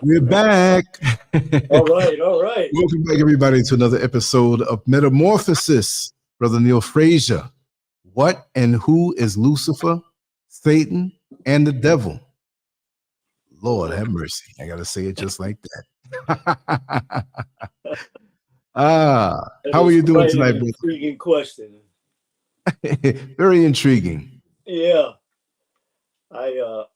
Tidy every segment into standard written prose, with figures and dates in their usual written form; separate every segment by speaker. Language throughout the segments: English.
Speaker 1: We're back.
Speaker 2: All right, all right.
Speaker 1: Welcome back, everybody, to another episode of Metamorphosis. Brother Neil Frazier. What and who is Lucifer, Satan, and the devil? Lord have mercy. I got to say it just like that. How are you doing tonight, brother?
Speaker 2: Intriguing question.
Speaker 1: Very intriguing.
Speaker 2: Yeah. I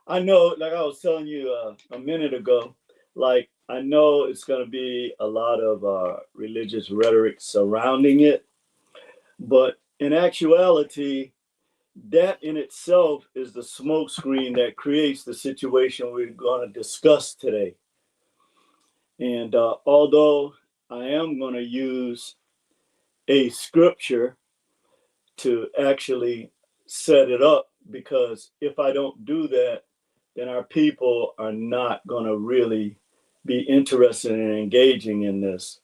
Speaker 2: I know, like I was telling you a minute ago, like I know it's going to be a lot of religious rhetoric surrounding it, but in actuality, that in itself is the smokescreen that creates the situation we're going to discuss today. And although I am going to use a scripture to actually set it up, because if I don't do that, then our people are not going to really be interested in engaging in this.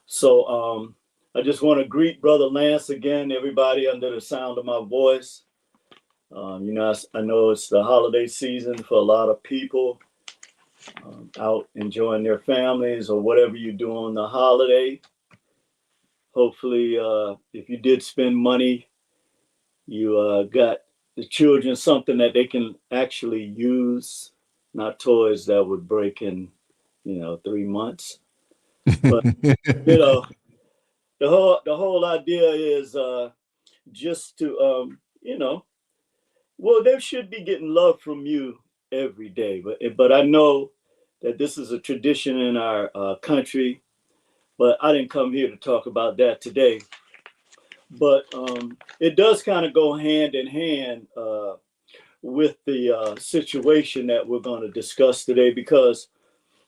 Speaker 2: So I just want to greet Brother Lance again, everybody under the sound of my voice. I know it's the holiday season for a lot of people out enjoying their families or whatever you do on the holiday. Hopefully, if you did spend money, you got the children something that they can actually use, not toys that would break in, 3 months. But the whole idea is just to well, they should be getting love from you every day. But I know that this is a tradition in our country. But I didn't come here to talk about that today. But it does kind of go hand in hand with the situation that we're going to discuss today, because,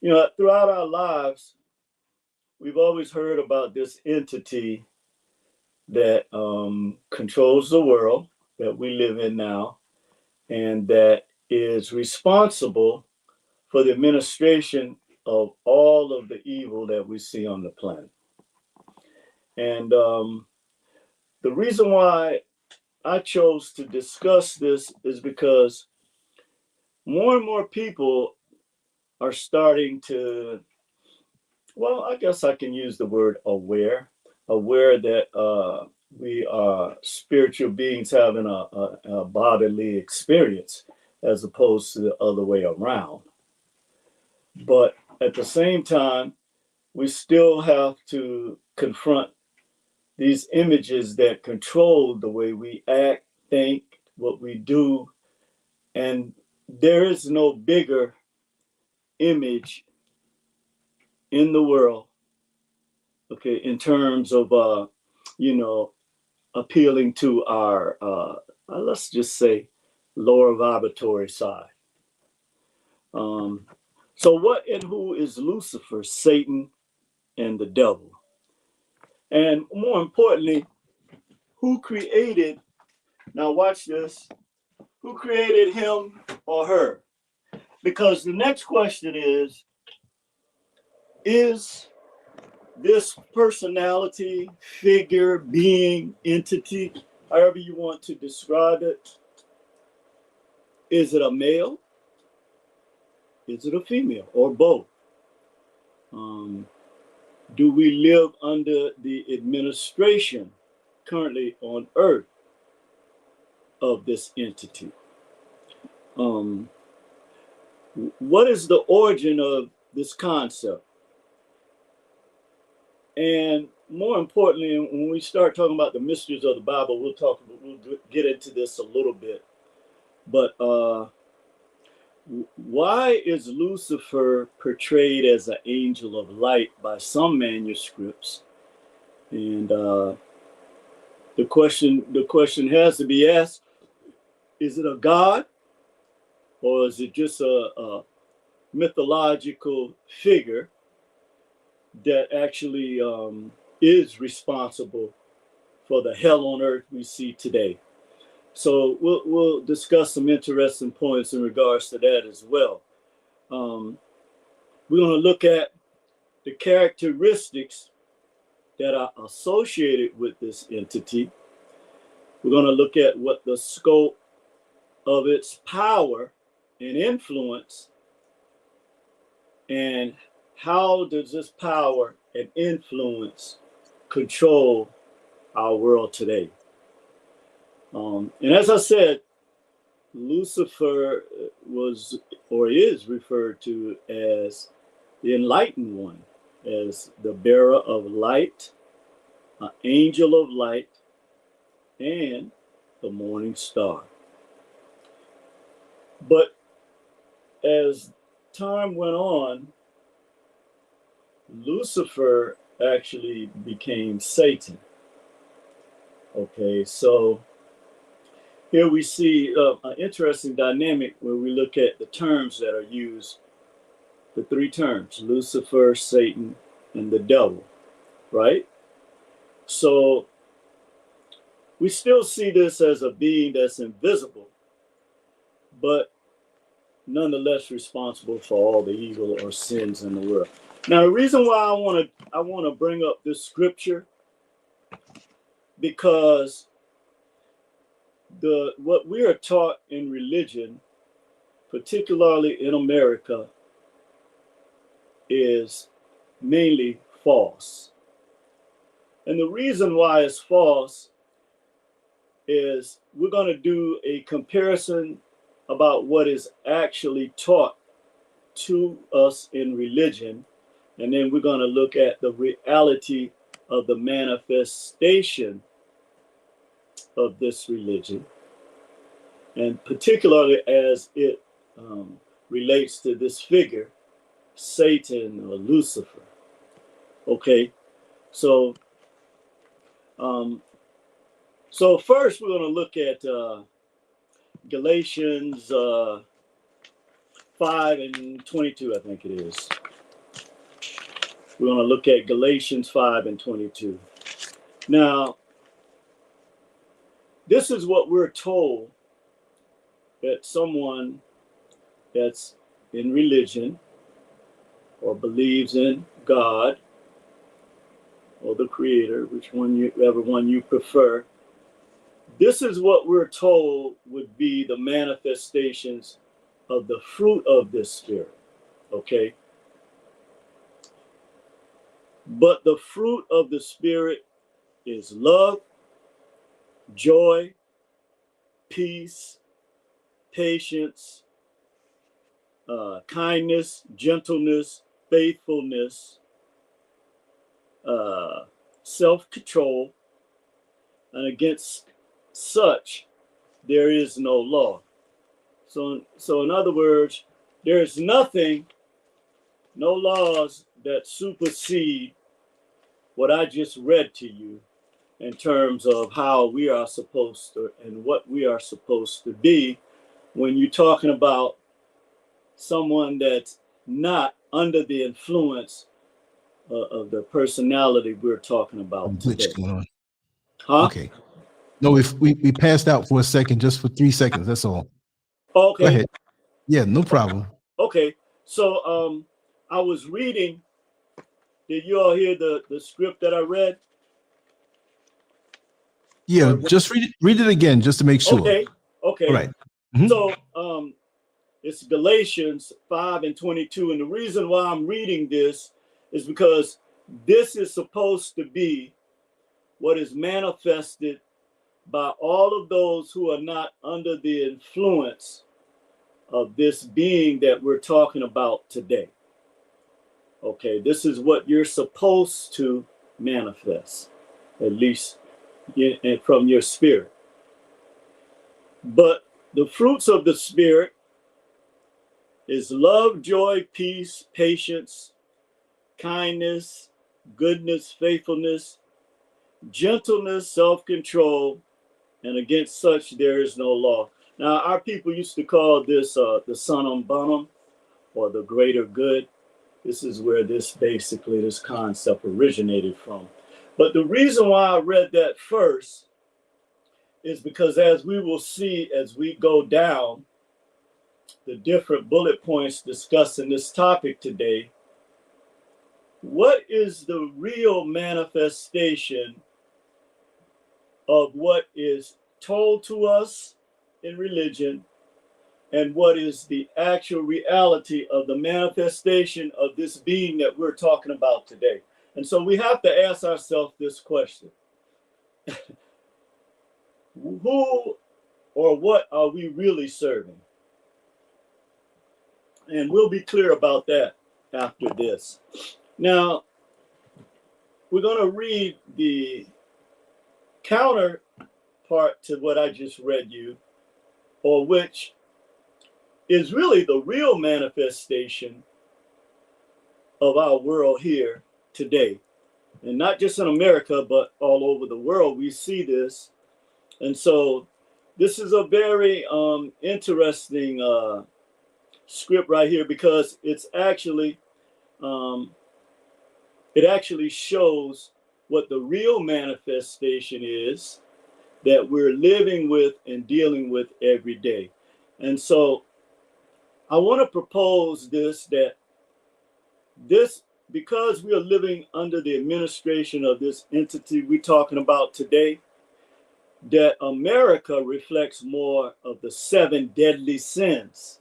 Speaker 2: throughout our lives, we've always heard about this entity that controls the world that we live in now, and that is responsible for the administration of all of the evil that we see on the planet. And the reason why I chose to discuss this is because more and more people are starting to, well, I guess I can use the word aware that we are spiritual beings having a bodily experience as opposed to the other way around. But at the same time, we still have to confront these images that control the way we act, think, what we do. And there is no bigger image in the world, okay, in terms of, appealing to our, let's just say, lower vibratory side. So what and who is Lucifer, Satan, and the devil? And more importantly, who created, now watch this, who created him or her? Because the next question is this personality, figure, being, entity, however you want to describe it, is it a male? Is it a female, or both? Do we live under the administration currently on Earth of this entity? What is the origin of this concept? And more importantly, when we start talking about the mysteries of the Bible, we'll get into this a little bit. But why is Lucifer portrayed as an angel of light by some manuscripts? And the question has to be asked: is it a god, or is it just a mythological figure that actually is responsible for the hell on earth we see today? So we'll discuss some interesting points in regards to that as well. We're going to look at the characteristics that are associated with this entity. We're going to look at what the scope of its power and influence And how does this power and influence control our world today? And as I said, Lucifer was or is referred to as the enlightened one, as the bearer of light, an angel of light, and the morning star. But as time went on, Lucifer actually became Satan. Okay, so here we see an interesting dynamic where we look at the terms that are used, the three terms, Lucifer, Satan, and the devil, right? So we still see this as a being that's invisible, but nonetheless responsible for all the evil or sins in the world. Now, the reason why I want to bring up this scripture, because what we are taught in religion, particularly in America, is mainly false. And the reason why it's false is we're going to do a comparison about what is actually taught to us in religion. And then we're going to look at the reality of the manifestation of this religion, and particularly as it relates to this figure, Satan or Lucifer. Okay, so first we're going to look at Galatians 5 and 22, I think it is. We're going to look at Galatians 5 and 22. Now, this is what we're told that someone that's in religion or believes in God or the Creator, whichever one you prefer, this is what we're told would be the manifestations of the fruit of this spirit, okay? But the fruit of the spirit is love, joy, peace, patience, kindness, gentleness, faithfulness, self-control, and against such there is no law. So in other words, there is nothing, no laws that supersede what I just read to you in terms of how we are supposed to and what we are supposed to be when you're talking about someone that's not under the influence of the personality we're talking about today.
Speaker 1: Glitch going on.
Speaker 2: Huh?
Speaker 1: Okay. No, if we passed out for a second, just for 3 seconds. That's all.
Speaker 2: Okay.
Speaker 1: Go ahead. Yeah, no problem.
Speaker 2: Okay. So I was reading. Did you all hear the script that I read?
Speaker 1: Yeah, just read it again just to make sure.
Speaker 2: Okay. Okay.
Speaker 1: All right. Mm-hmm.
Speaker 2: So it's Galatians 5 and 22. And the reason why I'm reading this is because this is supposed to be what is manifested by all of those who are not under the influence of this being that we're talking about today. Okay, this is what you're supposed to manifest, at least from your spirit. But the fruits of the spirit is love, joy, peace, patience, kindness, goodness, faithfulness, gentleness, self-control, and against such there is no law. Now, our people used to call this the sunum bonum, or the greater good. This is where this concept originated from. But the reason why I read that first is because, as we will see as we go down the different bullet points discussing this topic today, what is the real manifestation of what is told to us in religion and what is the actual reality of the manifestation of this being that we're talking about today. And so we have to ask ourselves this question. Who or what are we really serving? And we'll be clear about that after this. Now, we're going to read the counterpart to what I just read you, or which is really the real manifestation of our world here today. And not just in America, but all over the world, we see this. And so this is a very interesting script right here, because it's actually, it actually shows what the real manifestation is that we're living with and dealing with every day. And so I want to propose this, that this, because we are living under the administration of this entity we're talking about today, that America reflects more of the 7 deadly sins.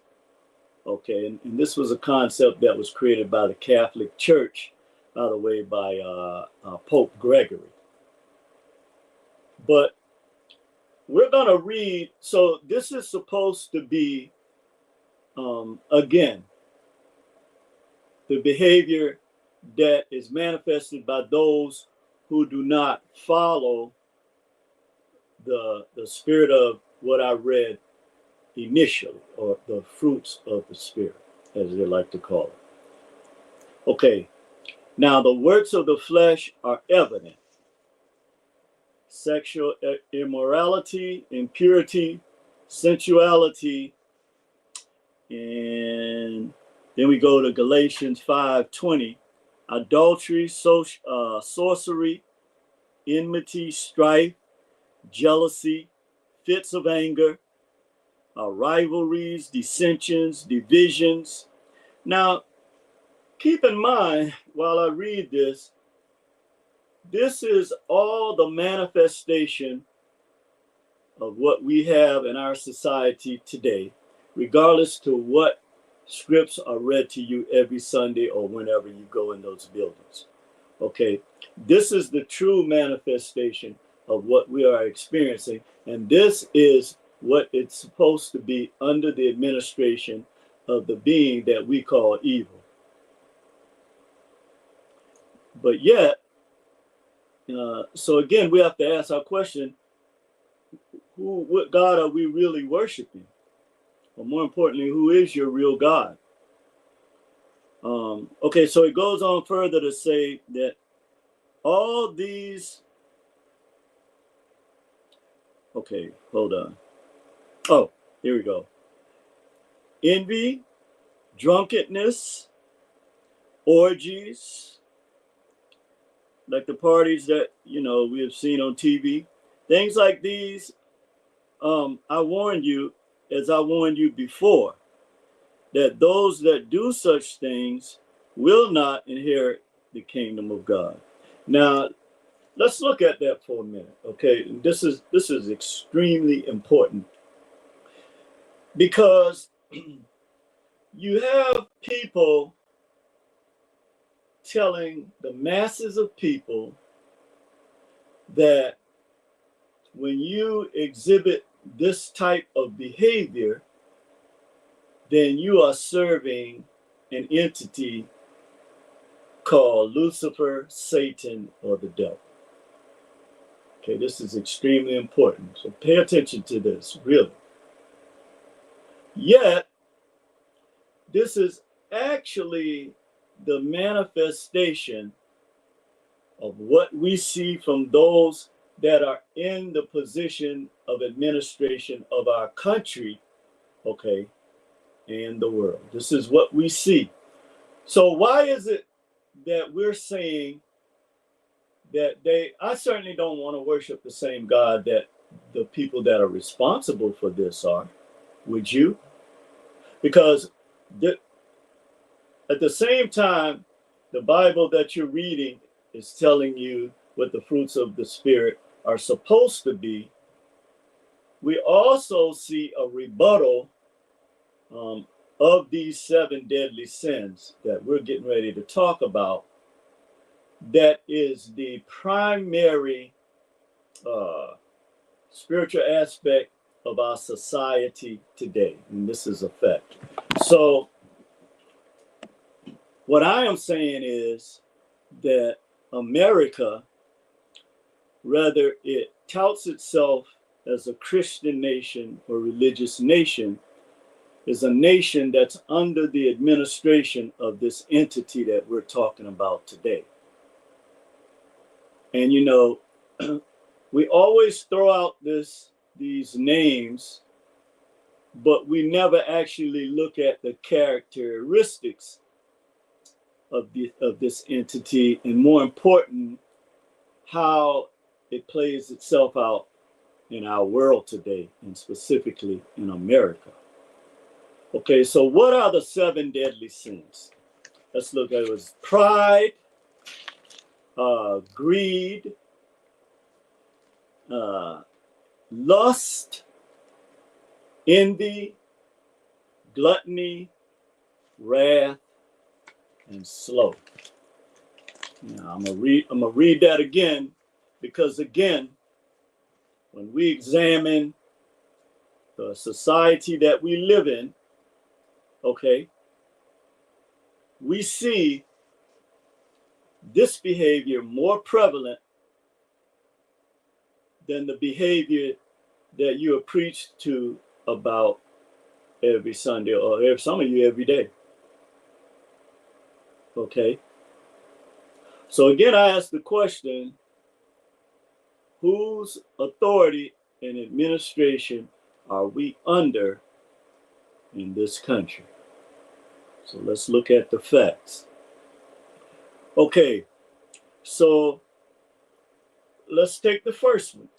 Speaker 2: Okay, and this was a concept that was created by the Catholic Church, by the way, by Pope Gregory. But we're going to read, so this is supposed to be, again, the behavior that is manifested by those who do not follow the spirit of what I read initially, or the fruits of the spirit, as they like to call it. Okay, now the works of the flesh are evident: sexual immorality, impurity, sensuality, and then we go to Galatians 5:20, adultery, sorcery, enmity, strife, jealousy, fits of anger, rivalries, dissensions, divisions. Now, keep in mind, while I read this, this is all the manifestation of what we have in our society today, regardless to what scripts are read to you every Sunday or whenever you go in those buildings. Okay, this is the true manifestation of what we are experiencing, and this is what it's supposed to be under the administration of the being that we call evil. But yet, so again, we have to ask our question, what God are we really worshiping? Or more importantly, who is your real God? Okay, so it goes on further to say that all these, okay, hold on. Oh, here we go. Envy, drunkenness, orgies, like the parties that, you know, we have seen on TV. Things like these, I warned you, as I warned you before, that those that do such things will not inherit the kingdom of God. Now, let's look at that for a minute, okay? This is extremely important, because you have people telling the masses of people that when you exhibit this type of behavior, then you are serving an entity called Lucifer, Satan, or the devil. Okay, this is extremely important. So pay attention to this, really. Yet, this is actually the manifestation of what we see from those that are in the position of administration of our country, okay, and the world. This is what we see. So why is it that we're saying that I certainly don't want to worship the same God that the people that are responsible for this are? Would you? Because at the same time, the Bible that you're reading is telling you what the fruits of the Spirit are supposed to be. We also see a rebuttal of these 7 deadly sins that we're getting ready to talk about, that is the primary spiritual aspect of our society today. And this is a fact. So what I am saying is that America, whether it touts itself as a Christian nation or religious nation, is a nation that's under the administration of this entity that we're talking about today. And you know, we always throw out these names, but we never actually look at the characteristics of this entity, and more important, how it plays itself out in our world today, and specifically in America. Okay, so what are the 7 deadly sins? Let's look at it. It was pride, greed, lust, envy, gluttony, wrath, and sloth. Now I'm gonna read that again, because again, when we examine the society that we live in, okay, we see this behavior more prevalent than the behavior that you are preached to about every Sunday, or some of you every day. Okay. So again, I ask the question, whose authority and administration are we under in this country? So let's look at the facts. Okay, so let's take the first one,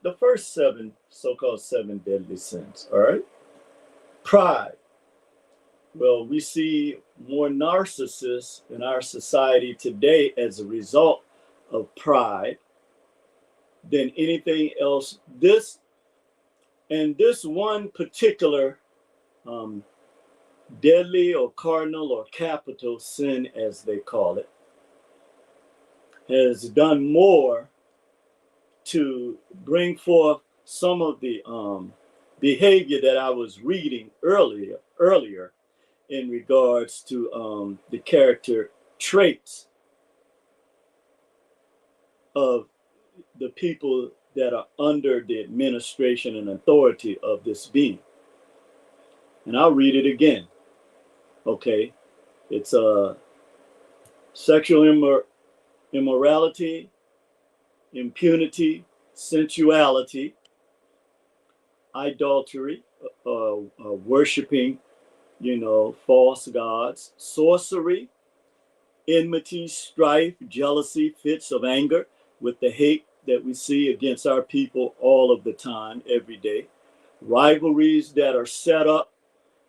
Speaker 2: the first 7 so-called 7 deadly sins. All right. Pride. Well, we see more narcissists in our society today as a result of pride than anything else. This one particular deadly or cardinal or capital sin, as they call it, has done more to bring forth some of the behavior that I was reading earlier in regards to the character traits of the people that are under the administration and authority of this being. And I'll read it again. Okay, it's sexual immorality, impunity, sensuality, idolatry, worshiping, false gods, sorcery, enmity, strife, jealousy, fits of anger, with the hate that we see against our people all of the time, every day, rivalries that are set up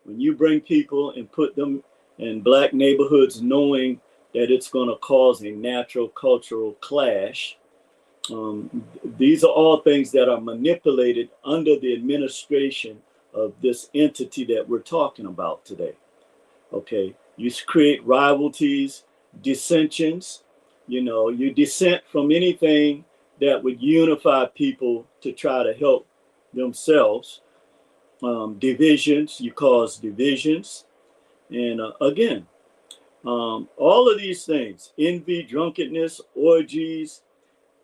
Speaker 2: when you bring people and put them in black neighborhoods, knowing that it's going to cause a natural cultural clash. These are all things that are manipulated under the administration of this entity that we're talking about today. Okay, you create rivalries, dissensions. You dissent from anything that would unify people to try to help themselves. Divisions, you cause divisions. And again, all of these things, envy, drunkenness, orgies,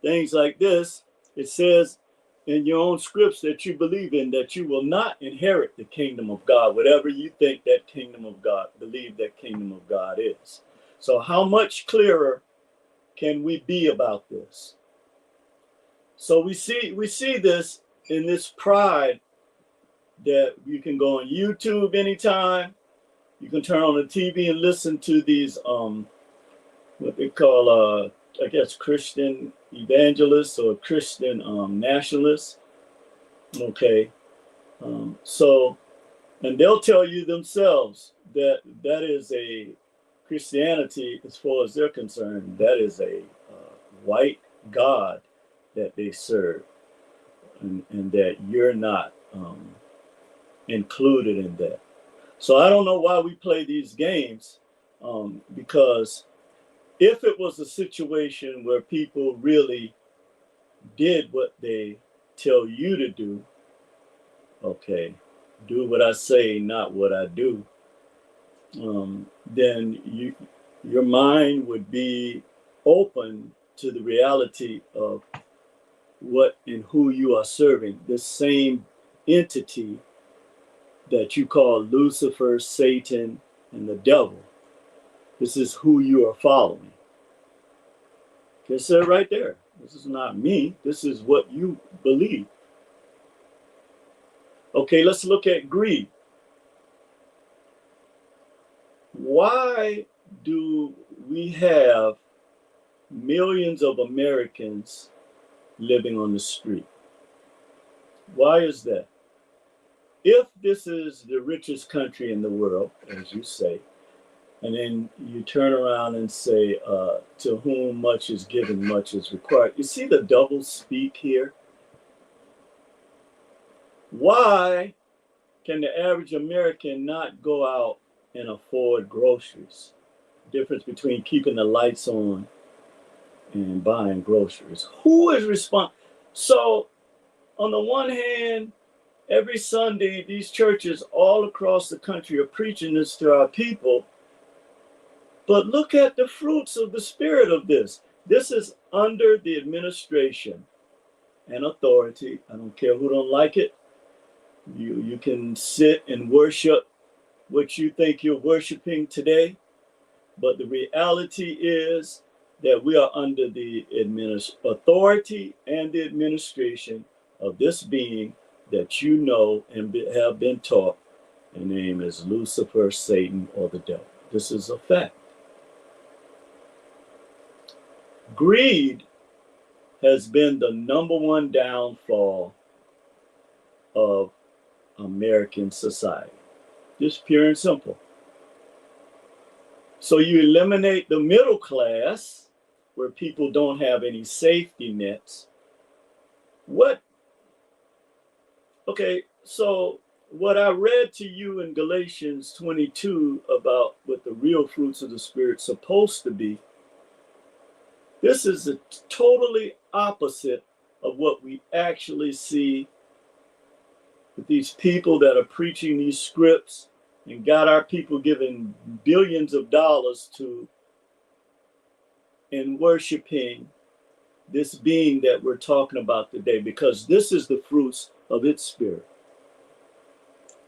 Speaker 2: things like this, it says in your own scripts that you believe in, that you will not inherit the kingdom of God, whatever you think that kingdom of God, believe that kingdom of God is. So how much clearer can we be about this? So we see this in this pride, that you can go on YouTube anytime. You can turn on the TV and listen to these what they call I guess Christian evangelists or Christian nationalists. Okay, so, and they'll tell you themselves that that is a Christianity, as far as they're concerned, that is a white God that they serve, and that you're not included in that. So I don't know why we play these games, because if it was a situation where people really did what they tell you to do, okay, do what I say, not what I do, then your mind would be open to the reality of what and who you are serving. This same entity that you call Lucifer, Satan, and the devil. This is who you are following. It said right there. This is not me. This is what you believe. Okay, let's look at greed. Why do we have millions of Americans living on the street? Why is that? If this is the richest country in the world, as you say, and then you turn around and say, to whom much is given, much is required. You see the double speak here? Why can the average American not go out and afford groceries? Difference between keeping the lights on and buying groceries. Who is responsible? So on the one hand, every Sunday, these churches all across the country are preaching this to our people. But look at the fruits of the spirit of this. This is under the administration and authority. I don't care who don't like it. You can sit and worship what you think you're worshiping today. But the reality is that we are under the authority and the administration of this being that you know and have been taught. The name is Lucifer, Satan, or the devil. This is a fact. Greed has been the number one downfall of American society. Just pure and simple. So you eliminate the middle class, where people don't have any safety nets. Okay, so what I read to you in Galatians 22 about what the real fruits of the Spirit supposed to be, this is a totally opposite of what we actually see with these people that are preaching these scripts and got our people giving billions of dollars to and worshiping this being that we're talking about today, because this is the fruits of its spirit.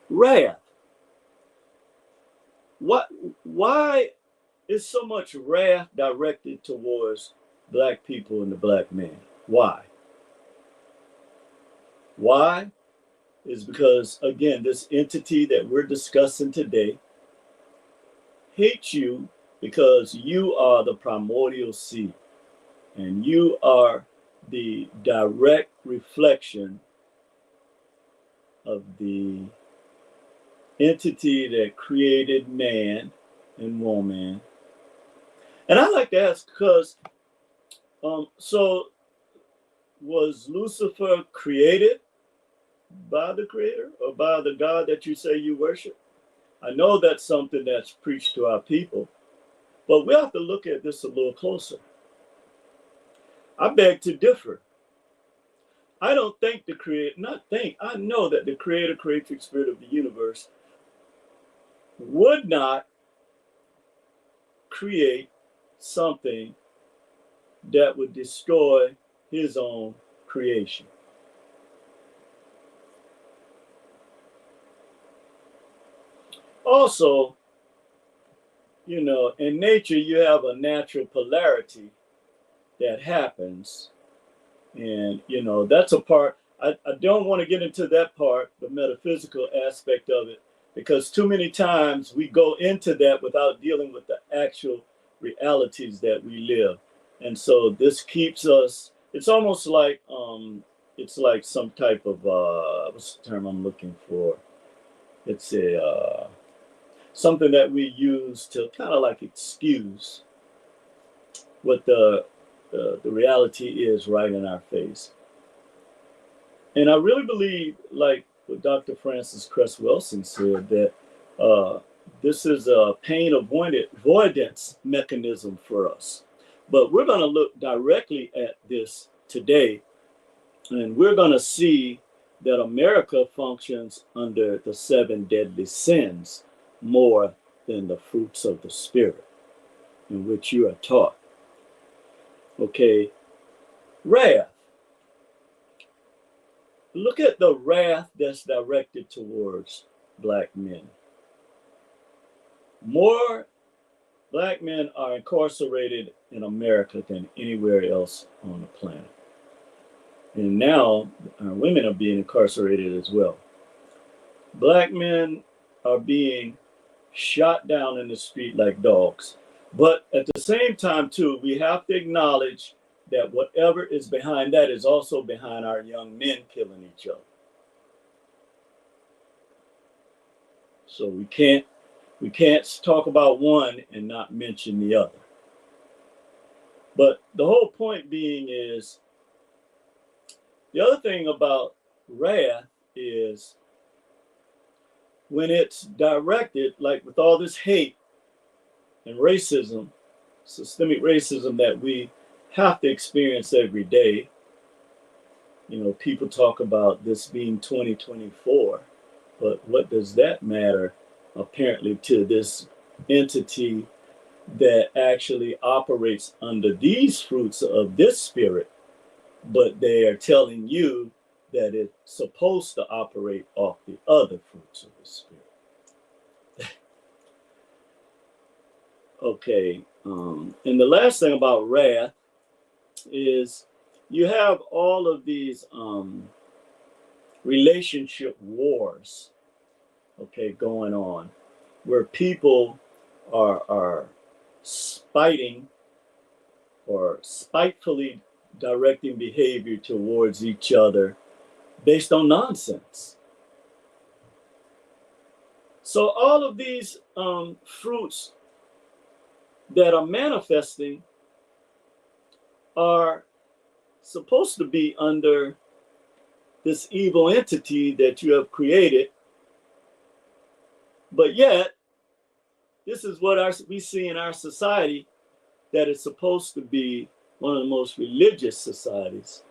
Speaker 2: Wrath. Why is so much wrath directed towards black people and the black man? Why? Why? Is because, again, this entity that we're discussing today hates you because you are the primordial seed and you are the direct reflection of the entity that created man and woman. And I like to ask because, so was Lucifer created by the creator or by the God that you say you worship? I know that's something that's preached to our people, but we have to look at this a little closer. I beg to differ. I don't think I know that the creator, creatrix spirit of the universe would not create something that would destroy his own creation. Also, in nature, you have a natural polarity that happens. And, that's a part, I don't want to get into that part, the metaphysical aspect of it, because too many times we go into that without dealing with the actual realities that we live. And so this keeps us, it's almost like, it's like some type of, what's the term I'm looking for? It's something that we use to kind of like excuse what the reality is right in our face. And I really believe, like what Dr. Francis Cress Wilson said, that This is a pain avoidance mechanism for us. But we're going to look directly at this today, and we're going to see that America functions under the 7 deadly sins more than the fruits of the Spirit, in which you are taught. Okay, wrath. Look at the wrath that's directed towards black men. More black men are incarcerated in America than anywhere else on the planet. And now our women are being incarcerated as well. Black men are being shot down in the street like dogs. But at the same time, too, we have to acknowledge that whatever is behind that is also behind our young men killing each other. So we can't talk about one and not mention the other. But the whole point being is, the other thing about wrath is when it's directed, like with all this hate and racism, systemic racism that we have to experience every day. You know, people talk about this being 2024, but what does that matter apparently to this entity that actually operates under these fruits of this spirit, but they are telling you that it's supposed to operate off the other fruits of the spirit. Okay, and the last thing about wrath is you have all of these relationship wars, okay, going on, where people are spiting or spitefully directing behavior towards each other based on nonsense. So all of these fruits that are manifesting are supposed to be under this evil entity that you have created, but yet this is what we see in our society, that is supposed to be one of the most religious societies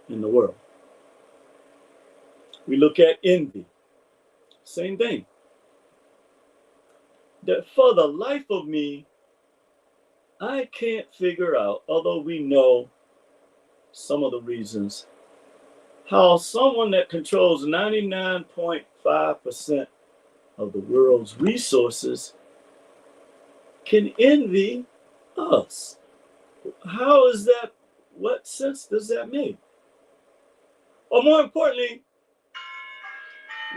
Speaker 2: in the world. We look at envy, same thing. That for the life of me, I can't figure out, although we know some of the reasons, how someone that controls 99.5% of the world's resources can envy us. How is that? What sense does that make? Or more importantly,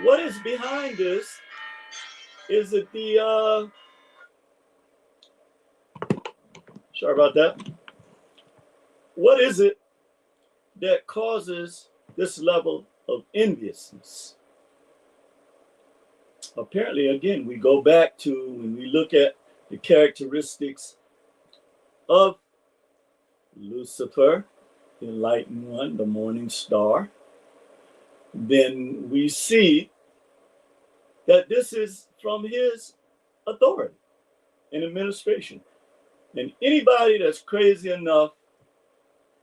Speaker 2: what is behind this? Is it the, sorry about that. What is it that causes this level of enviousness? Apparently, again, we go back to when we look at the characteristics of Lucifer, the enlightened one, the morning star, then we see that this is from his authority and administration. And anybody that's crazy enough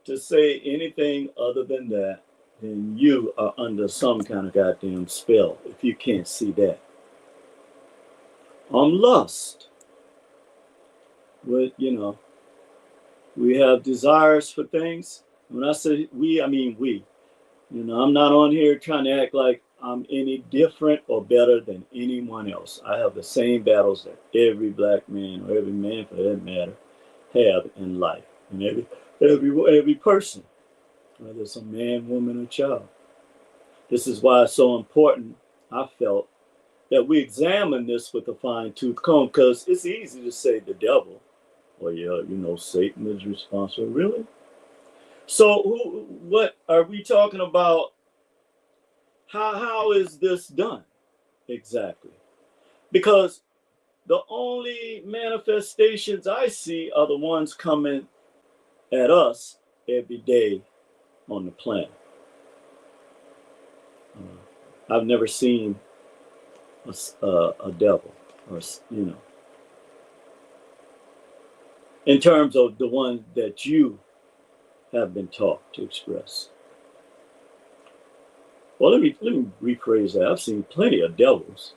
Speaker 2: to say anything other than that, then you are under some kind of goddamn spell if you can't see that. Lust. With, you know, we have desires for things. When I say we, I mean we. You know, I'm not on here trying to act like I'm any different or better than anyone else. I have the same battles that every black man, or every man for that matter, have in life. And every person, whether it's a man, woman, or child. This is why it's so important, I felt, that we examine this with a fine-tooth comb, because it's easy to say the devil. Well, yeah, you know, Satan is responsible. Really? So what are we talking about? How is this done exactly? Because the only manifestations I see are the ones coming at us every day on the planet. I've never seen a devil, or in terms of the one that you have been taught to express. Well, let me rephrase that. I've seen plenty of devils,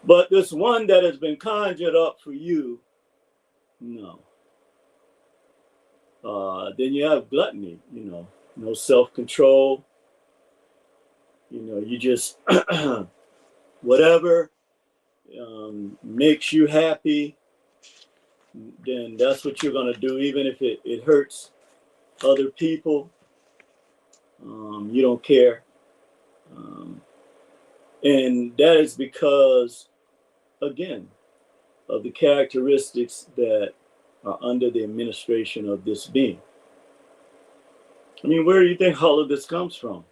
Speaker 2: but this one that has been conjured up for you, no. Then you have gluttony, no self-control. You just whatever makes you happy, then that's what you're going to do, even if it hurts other people. You don't care. And that is because, again, of the characteristics that are under the administration of this being. I mean, where do you think all of this comes from?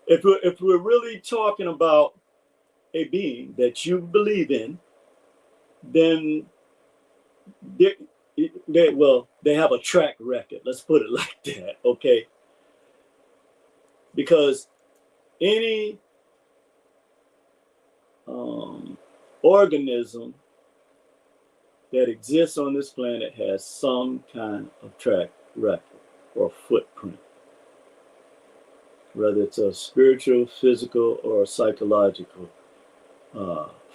Speaker 2: If we're really talking about a being that you believe in, then they have a track record. Let's put it like that, okay? Because any organism that exists on this planet has some kind of track record or footprint, whether it's a spiritual, physical, or psychological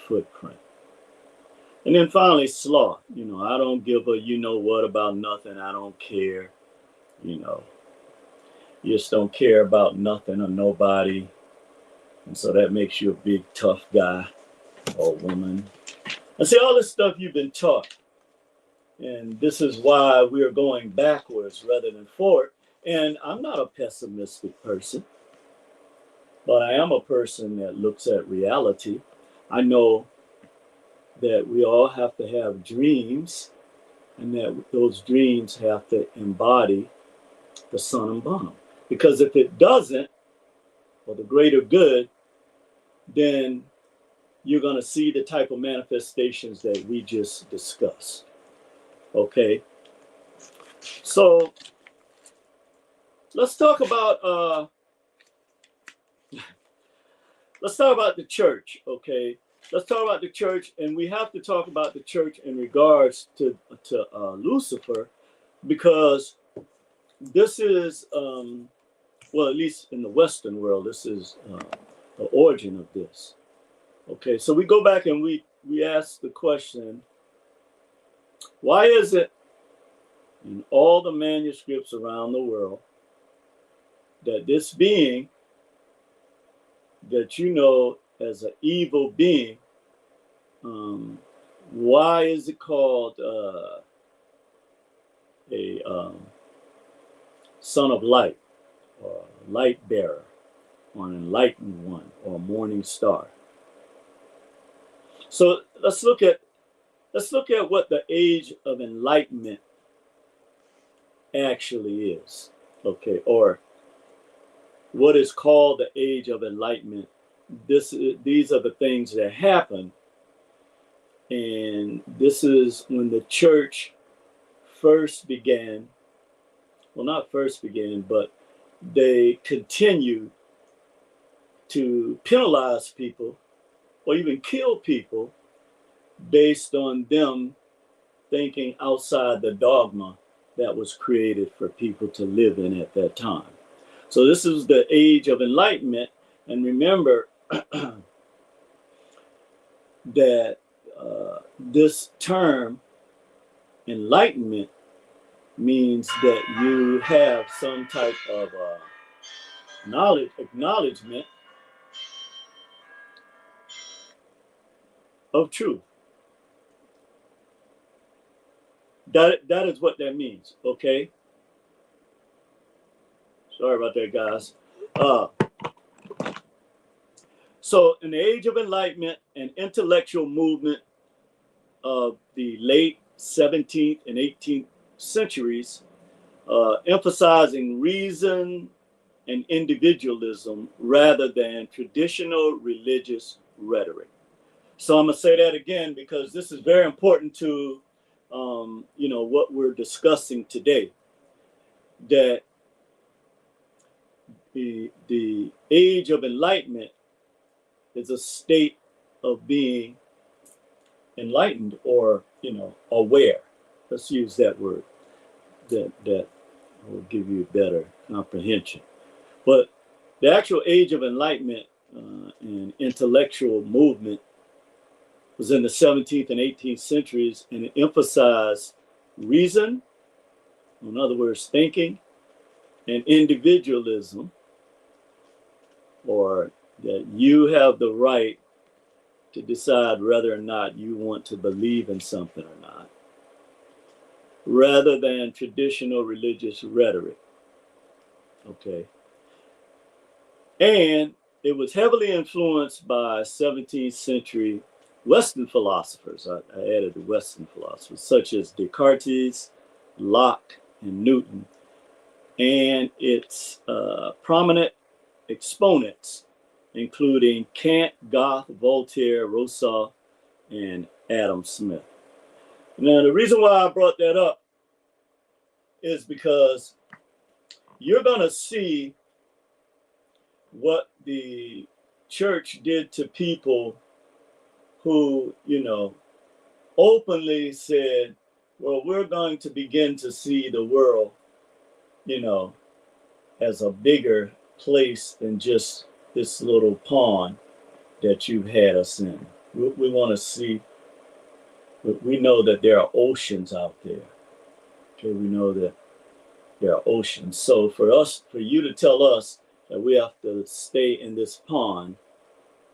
Speaker 2: footprint. And then finally, sloth. I don't give a what about nothing. I don't care. You just don't care about nothing or nobody. And so that makes you a big, tough guy or woman. And see, all this stuff you've been taught. And this is why we're going backwards rather than forward. And I'm not a pessimistic person, but I am a person that looks at reality. I know that we all have to have dreams, and that those dreams have to embody the summum bonum. Because if it doesn't, for the greater good, then you're going to see the type of manifestations that we just discussed. Okay? So let's talk about the church, okay? Let's talk about the church, and we have to talk about the church in regards to Lucifer, because this is, well, at least in the Western world, this is the origin of this. Okay, so we go back and we ask the question, why is it in all the manuscripts around the world that this being that as an evil being, why is it called a son of light, or light bearer, or an enlightened one, or a morning star? So let's look at what the age of enlightenment actually is, okay, or what is called the age of enlightenment. These are the things that happen, and this is when the church first began. Well, not first began, but they continued to penalize people or even kill people based on them thinking outside the dogma that was created for people to live in at that time. So this is the age of enlightenment. And remember that this term, enlightenment, means that you have some type of acknowledgement of truth. That is what that means, okay? Sorry about that, guys. So in the age of enlightenment and intellectual movement of the late 17th and 18th centuries, emphasizing reason and individualism rather than traditional religious rhetoric. So I'm going to say that again because this is very important to what we're discussing today. That the age of enlightenment is a state of being enlightened, or aware. Let's use that word. That will give you better comprehension. But the actual age of enlightenment and intellectual movement was in the 17th and 18th centuries, and it emphasized reason, in other words, thinking, and individualism, or that you have the right to decide whether or not you want to believe in something or not, rather than traditional religious rhetoric. Okay. And it was heavily influenced by 17th century Western philosophers. I added the Western philosophers, such as Descartes, Locke, and Newton, and its prominent exponents, including Kant, Goethe, Voltaire, Rousseau, and Adam Smith. Now, the reason why I brought that up is because you're going to see what the church did to people who, openly said, well, we're going to begin to see the world, as a bigger place than just this little pond that you've had us in. We want to see, we know that there are oceans out there. Okay, we know that there are oceans. So for you to tell us that we have to stay in this pond,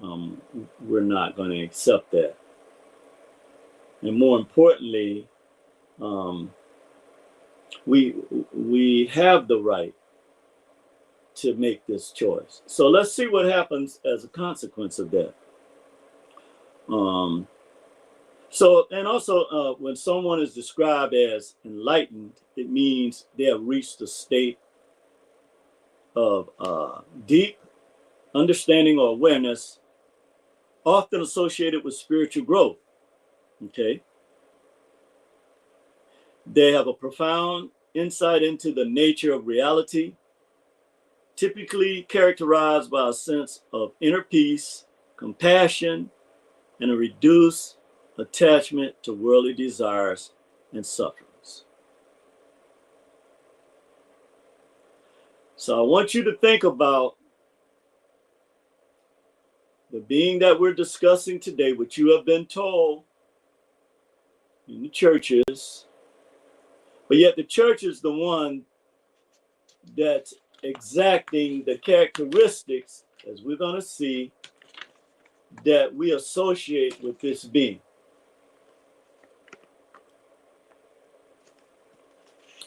Speaker 2: we're not going to accept that. And more importantly, we have the right to make this choice. So let's see what happens as a consequence of that. When someone is described as enlightened, it means they have reached a state of deep understanding or awareness, often associated with spiritual growth. Okay. They have a profound insight into the nature of reality, typically characterized by a sense of inner peace, compassion, and a reduced attachment to worldly desires and sufferings. So I want you to think about the being that we're discussing today, which you have been told in the churches, but yet the church is the one that's exacting the characteristics, as we're going to see, that we associate with this being.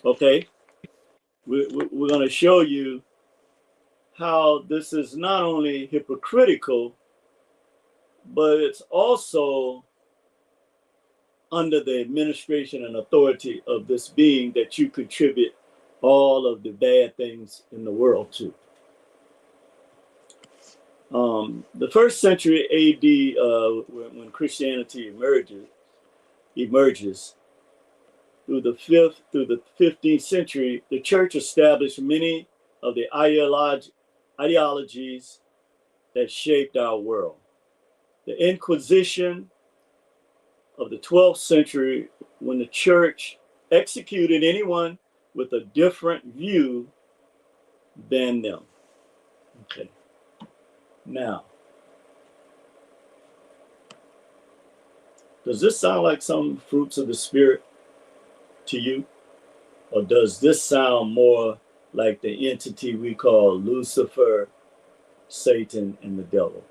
Speaker 2: Okay, we're going to show you how this is not only hypocritical, but it's also under the administration and authority of this being that you contribute all of the bad things in the world to. The first century AD, when Christianity emerges through the 15th century, the church established many of the ideologies that shaped our world. The Inquisition of the 12th century, when the church executed anyone with a different view than them. Okay. Now, does this sound like some fruits of the Spirit to you? Or does this sound more like the entity we call Lucifer, Satan, and the devil?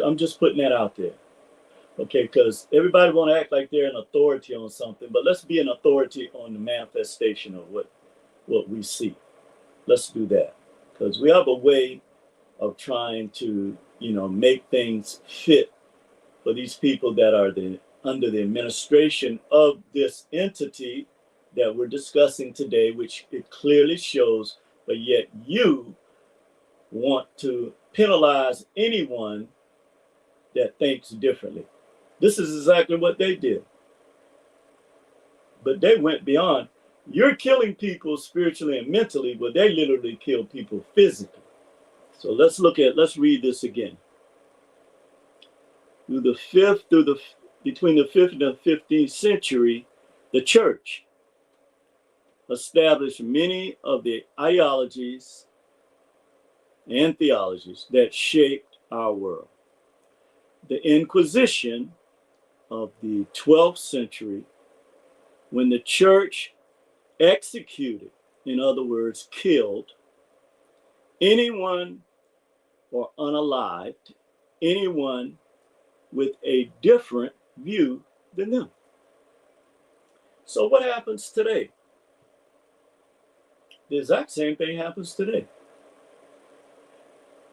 Speaker 2: I'm just putting that out there. Okay, because everybody want to act like they're an authority on something, but let's be an authority on the manifestation of what we see. Let's do that, because we have a way of trying to, make things fit for these people that are under the administration of this entity that we're discussing today, which it clearly shows, but yet you want to penalize anyone that thinks differently. This is exactly what they did. But they went beyond. You're killing people spiritually and mentally, but they literally kill people physically. So let's read this again. Between the 5th and the 15th century, the church established many of the ideologies and theologies that shaped our world. The Inquisition of the 12th century, when the church executed, in other words, killed anyone or unalived, anyone with a different view than them. So what happens today? The exact same thing happens today.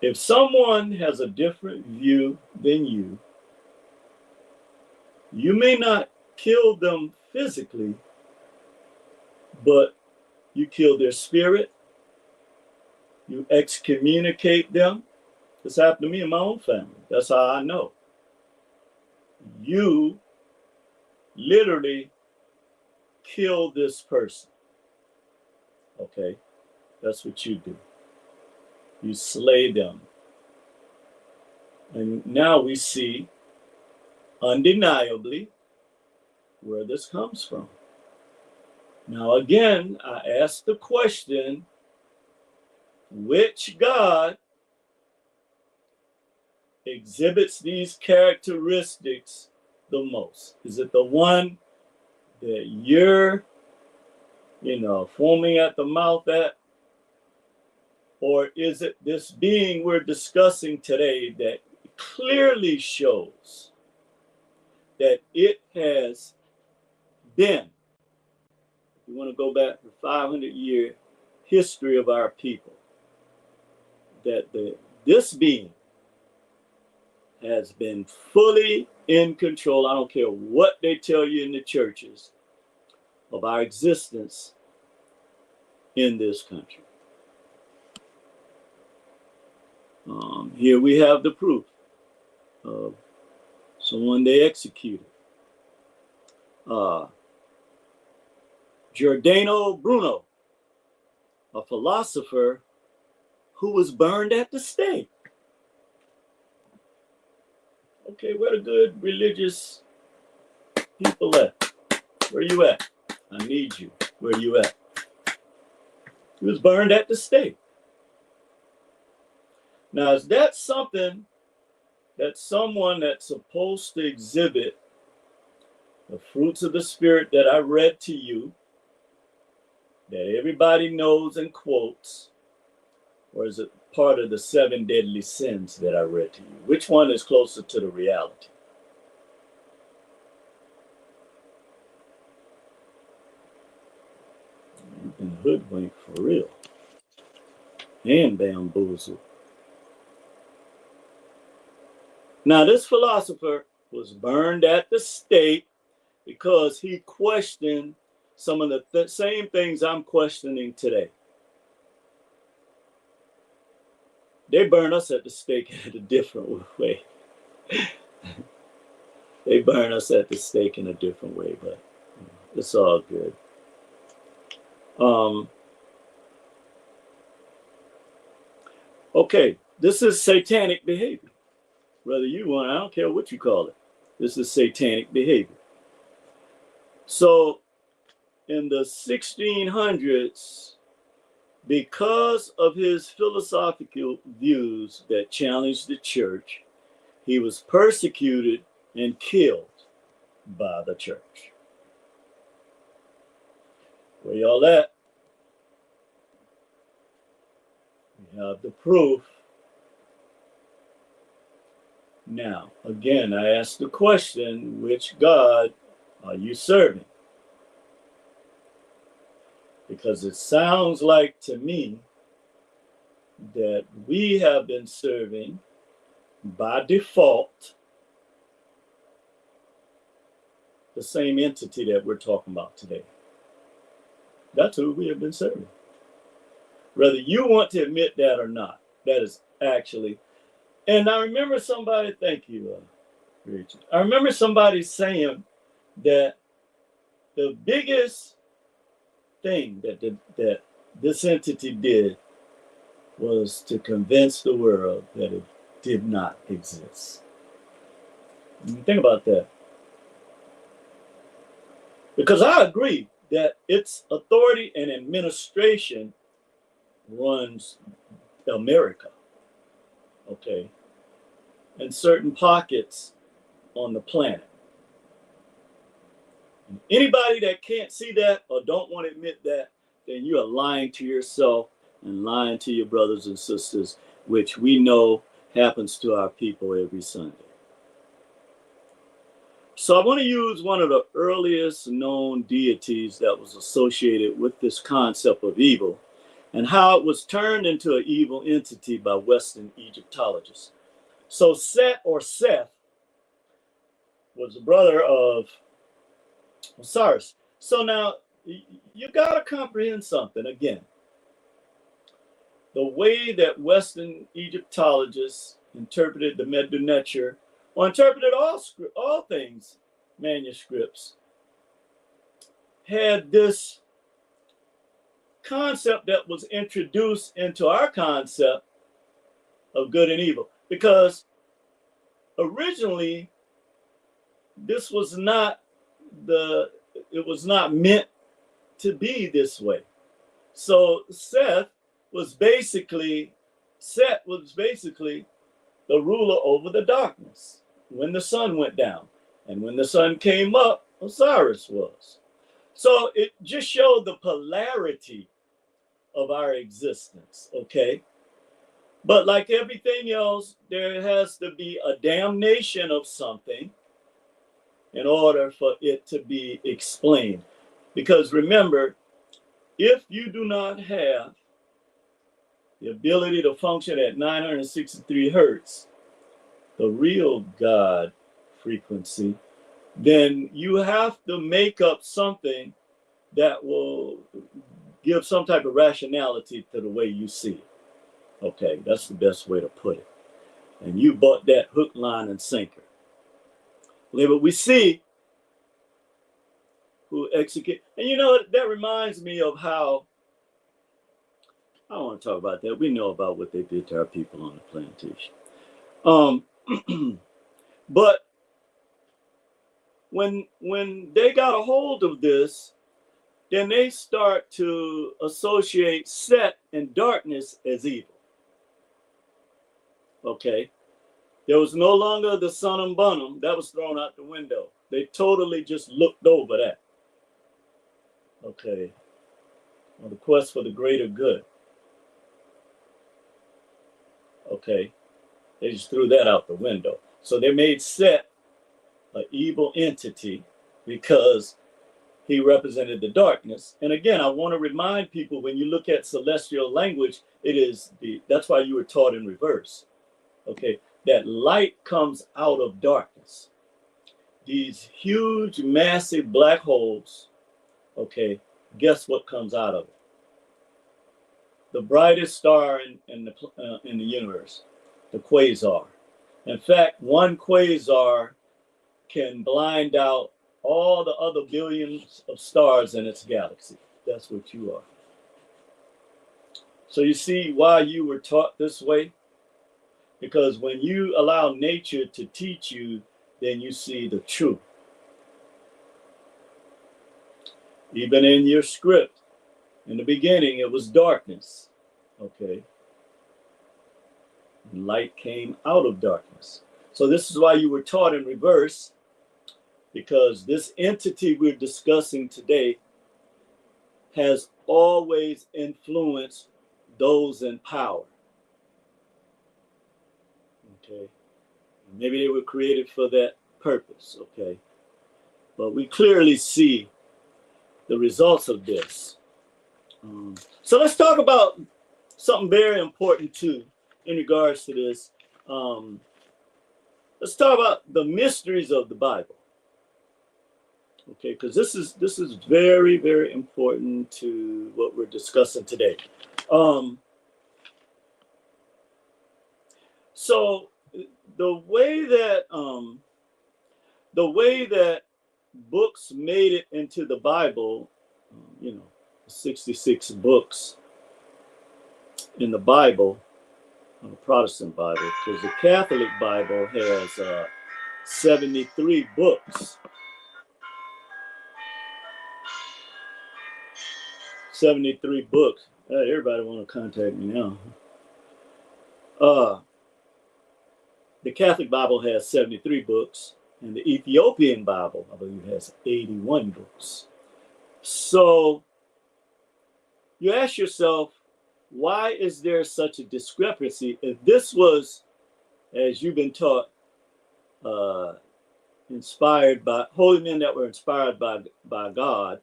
Speaker 2: If someone has a different view than you, you may not kill them physically, but you kill their spirit, you excommunicate them. This happened to me in my own family. That's how I know. You literally kill this person. Okay? That's what you do. You slay them. And now we see undeniably where this comes from. Now again, I ask the question, which God exhibits these characteristics the most? Is it the one that you're, foaming at the mouth at? Or is it this being we're discussing today that clearly shows that it has been, if you want to go back to the 500-year history of our people, that this being has been fully in control. I don't care what they tell you in the churches of our existence in this country. Here we have the proof of someone they executed. Giordano Bruno, a philosopher who was burned at the stake. Okay, where the good religious people at? Where you at? I need you. Where you at? He was burned at the stake. Now, is that something that someone that's supposed to exhibit the fruits of the Spirit that I read to you, that everybody knows and quotes, or is it part of the 7 deadly sins that I read to you? Which one is closer to the reality? You've been hoodwinked for real and bamboozled. Now, this philosopher was burned at the stake because he questioned some of the same things I'm questioning today. They burn us at the stake in a different way. They burn us at the stake in a different way, but it's all good. Okay, this is satanic behavior. Whether you want, I don't care what you call it. This is satanic behavior. So in the 1600s, because of his philosophical views that challenged the church, he was persecuted and killed by the church. Where y'all at? We have the proof. Now, again, I ask the question, which God are you serving? Because it sounds like to me that we have been serving by default the same entity that we're talking about today. That's who we have been serving. Whether you want to admit that or not, that is actually. And I remember somebody, thank you, Richard. I remember somebody saying that the biggest thing that this entity did was to convince the world that it did not exist. Think about that. Because I agree that its authority and administration runs America, okay, and certain pockets on the planet. And anybody that can't see that or don't want to admit that, then you are lying to yourself and lying to your brothers and sisters, which we know happens to our people every Sunday. So I want to use one of the earliest known deities that was associated with this concept of evil and how it was turned into an evil entity by Western Egyptologists. So Set or Seth was the brother of Osiris. So now you got to comprehend something again. The way that Western Egyptologists interpreted the Medu Neter, or interpreted all things, manuscripts, had this concept that was introduced into our concept of good and evil. Because originally, this was not it was not meant to be this way. So Seth was basically the ruler over the darkness when the sun went down. And when the sun came up, Osiris was. So it just showed the polarity of our existence, okay? But like everything else, there has to be a damnation of something in order for it to be explained. Because remember, if you do not have the ability to function at 963 hertz, the real God frequency, then you have to make up something that will give some type of rationality to the way you see it. Okay, that's the best way to put it. And you bought that hook, line, and sinker. But we see who execute. And you know, that reminds me of how, I don't want to talk about that. We know about what they did to our people on the plantation. But when they got a hold of this, then they start to associate Set and darkness as evil. Okay. There was no longer the Sunum Bunum. That was thrown out the window. They totally just looked over that. Okay. On the quest for the greater good. Okay. They just threw that out the window. So they made Set an evil entity because he represented the darkness. And again, I want to remind people, when you look at celestial language, that's why you were taught in reverse. Okay. That light comes out of darkness. These huge, massive black holes, okay, guess what comes out of it? The brightest star in the universe, the quasar. In fact, one quasar can blind out all the other billions of stars in its galaxy. That's what you are. So you see why you were taught this way? Because when you allow nature to teach you, then you see the truth. Even in your script, in the beginning, it was darkness. Okay. And light came out of darkness. So this is why you were taught in reverse, because this entity we're discussing today has always influenced those in power. Okay. Maybe they were created for that purpose. Okay. But we clearly see the results of this. So let's talk about something very important too in regards to this. Let's talk about the mysteries of the Bible. Okay, because this is very, very important to what we're discussing today. So the way that books made it into the Bible, 66 books, in the Bible, the Protestant Bible, because the Catholic Bible has 73 books. 73 books. Everybody want to contact me now. The Catholic Bible has 73 books, and the Ethiopian Bible, I believe, has 81 books. So you ask yourself, why is there such a discrepancy? If this was, as you've been taught, inspired by holy men that were inspired by God,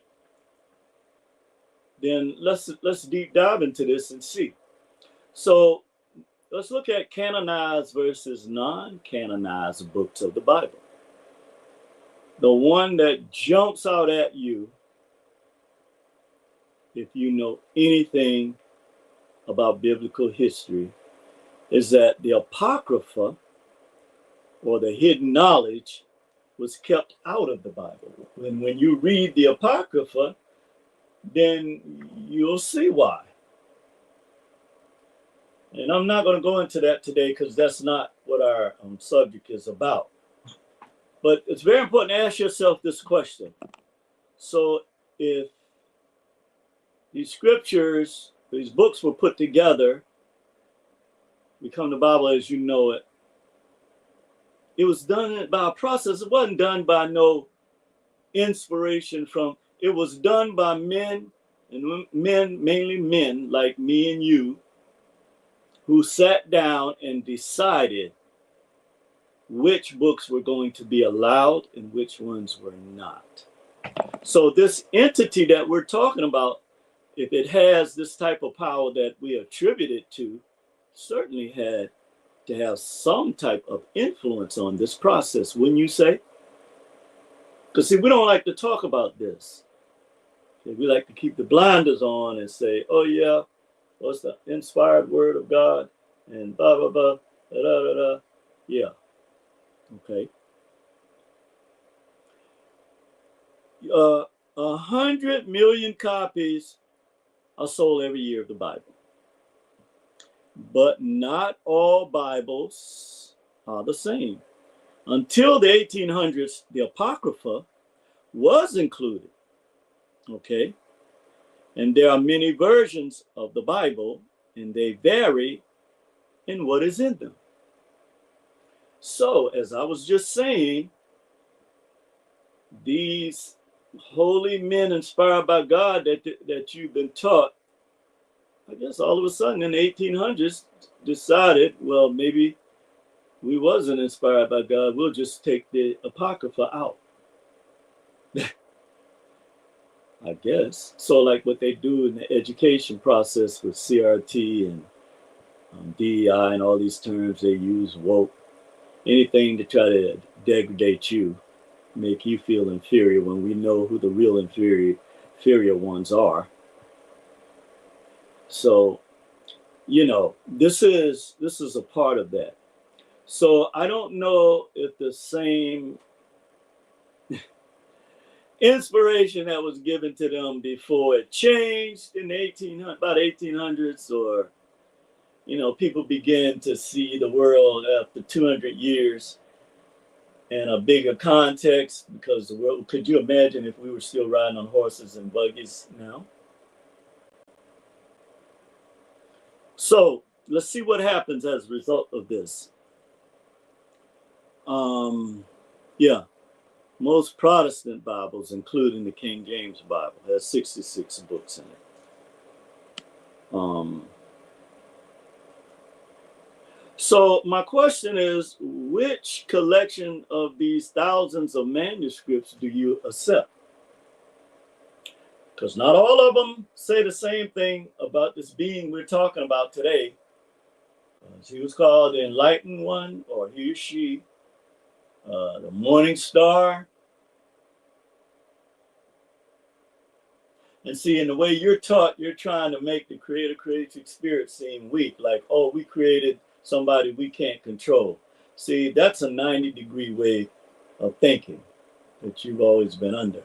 Speaker 2: then let's deep dive into this and see. So let's look at canonized versus non-canonized books of the Bible. The one that jumps out at you, if you know anything about biblical history, is that the Apocrypha, or the hidden knowledge, was kept out of the Bible. And when you read the Apocrypha, then you'll see why. And I'm not going to go into that today because that's not what our subject is about. But it's very important to ask yourself this question. So if these scriptures, these books were put together, become the Bible as you know it, it was done by a process. It wasn't done by no inspiration from, it was done by men, and men, mainly men like me and you, who sat down and decided which books were going to be allowed and which ones were not. So this entity that we're talking about, if it has this type of power that we attribute it to, certainly had to have some type of influence on this process, wouldn't you say? Because see, we don't like to talk about this. We like to keep the blinders on and say, oh yeah, what's the inspired word of God and blah, blah, blah, da, da, da, da. Yeah. Okay. 100 million copies are sold every year of the Bible. But not all Bibles are the same. Until the 1800s, the Apocrypha was included. Okay. And there are many versions of the Bible, and they vary in what is in them. So, as I was just saying, these holy men inspired by God that you've been taught, I guess all of a sudden in the 1800s decided, well, maybe we wasn't inspired by God. We'll just take the Apocrypha out. I guess. So like what they do in the education process with CRT and DEI and all these terms they use, woke, anything to try to degrade you, make you feel inferior when we know who the real inferior ones are. So, you know, this is a part of that. So I don't know if the same inspiration that was given to them before it changed in the about 1800s, or, you know, people began to see the world after 200 years in a bigger context, because the world, could you imagine if we were still riding on horses and buggies now? So let's see what happens as a result of this. Yeah, most Protestant Bibles, including the King James Bible, has 66 books in it. So my question is, which collection of these thousands of manuscripts do you accept? Because not all of them say the same thing about this being we're talking about today. He was called the Enlightened One, or he or she, the Morning Star. And see, in the way you're taught, you're trying to make the creative spirit seem weak, like, oh, we created somebody we can't control. See, that's a 90-degree way of thinking that you've always been under.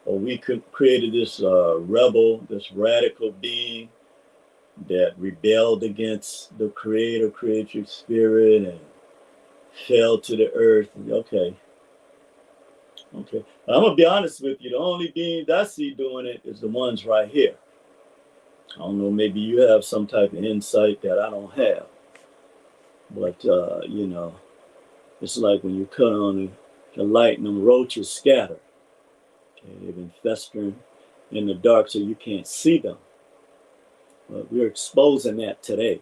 Speaker 2: Or we created this rebel, this radical being that rebelled against the creator, creative spirit, and fell to the earth. Okay. Okay. I'm going to be honest with you. The only beings I see doing it is the ones right here. I don't know, maybe you have some type of insight that I don't have. But, you know, it's like when you cut on the light and them roaches scatter. Okay, they've been festering in the dark so you can't see them. But we're exposing that today.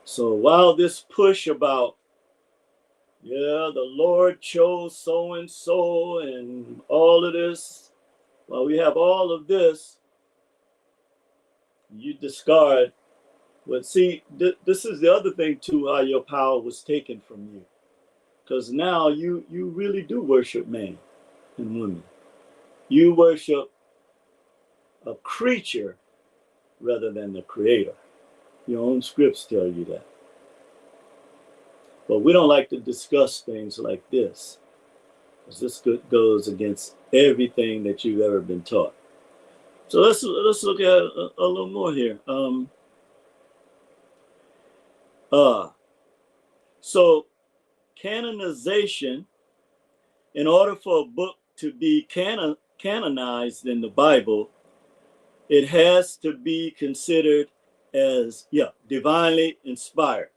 Speaker 2: So while this push about, yeah, the Lord chose so and so and all of this, while we have all of this, you discard. But see, this is the other thing too, how your power was taken from you. Because now you really do worship men and women. You worship a creature rather than the creator. Your own scripts tell you that. But we don't like to discuss things like this, because this goes against everything that you've ever been taught. So let's look at a little more here. So canonization, in order for a book to be canonized in the Bible, it has to be considered as, divinely inspired,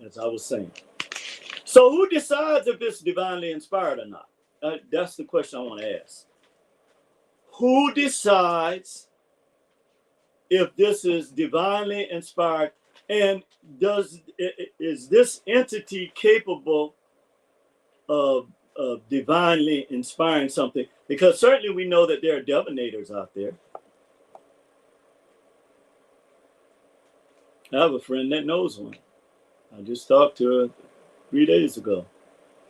Speaker 2: as I was saying. So who decides if it's divinely inspired or not? That's the question I want to ask. Who decides if this is divinely inspired, and is this entity capable of divinely inspiring something? Because certainly we know that there are divinators out there. I have a friend that knows one. I just talked to her 3 days ago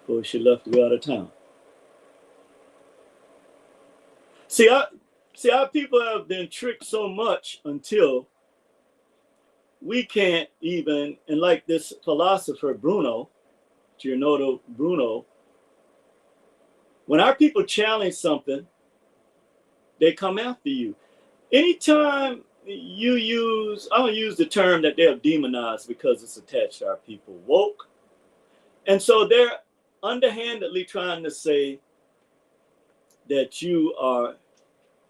Speaker 2: before she left to go out of town. See, our people have been tricked so much until we can't even, and like this philosopher Bruno, Giordano Bruno, when our people challenge something, they come after you. Anytime you use, I don't use the term that they're demonized because it's attached to our people, woke. And so they're underhandedly trying to say that you are,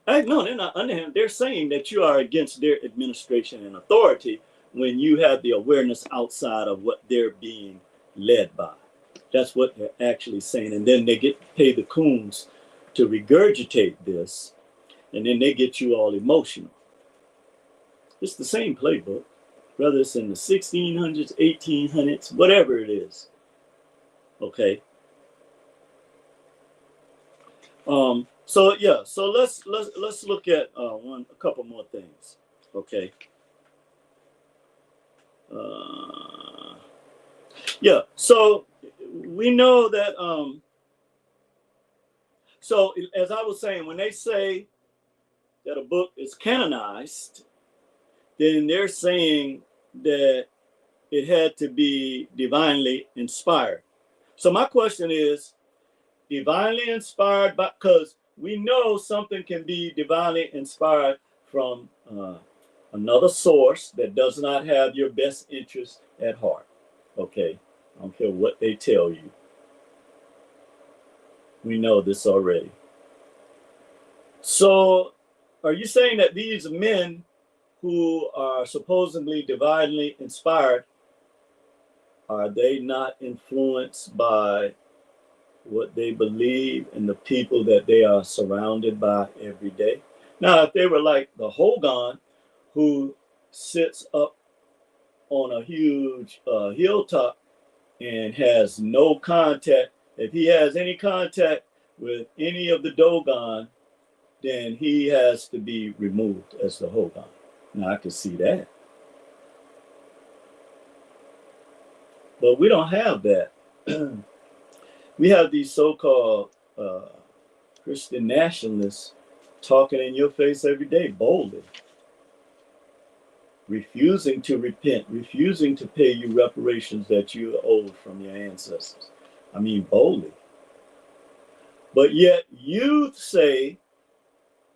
Speaker 2: no, they're not underhanded. They're saying that you are against their administration and authority when you have the awareness outside of what they're being led by. That's what they're actually saying. And then they pay the coons to regurgitate this, and then they get you all emotional. It's the same playbook, whether it's in the 1600s, 1800s, whatever it is. Okay. So let's look at a couple more things. Okay. So we know that so as I was saying, when they say that a book is canonized, then they're saying that it had to be divinely inspired. So my question is, divinely inspired, because we know something can be divinely inspired from another source that does not have your best interest at heart. Okay, I don't care what they tell you. We know this already. So are you saying that these men who are supposedly divinely inspired, are they not influenced by what they believe and the people that they are surrounded by every day? Now, if they were like the Hogan, who sits up on a huge hilltop and has no contact, if he has any contact with any of the Dogon, then he has to be removed as the Hogan. Now, I can see that. But we don't have that. We have these so-called Christian nationalists talking in your face every day, boldly, refusing to repent, refusing to pay you reparations that you owed from your ancestors. I mean, boldly. But yet you say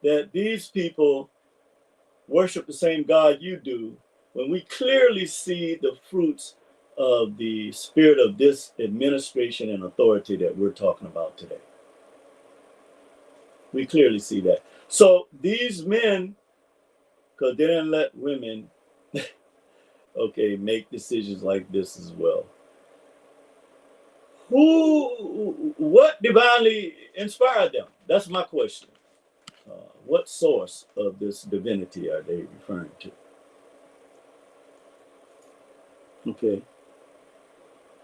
Speaker 2: that these people worship the same God you do, when we clearly see the fruits of the spirit of this administration and authority that we're talking about today? We clearly see that. So these men, because they didn't let women, okay, make decisions like this as well. What divinely inspired them? That's my question. What source of this divinity are they referring to? Okay.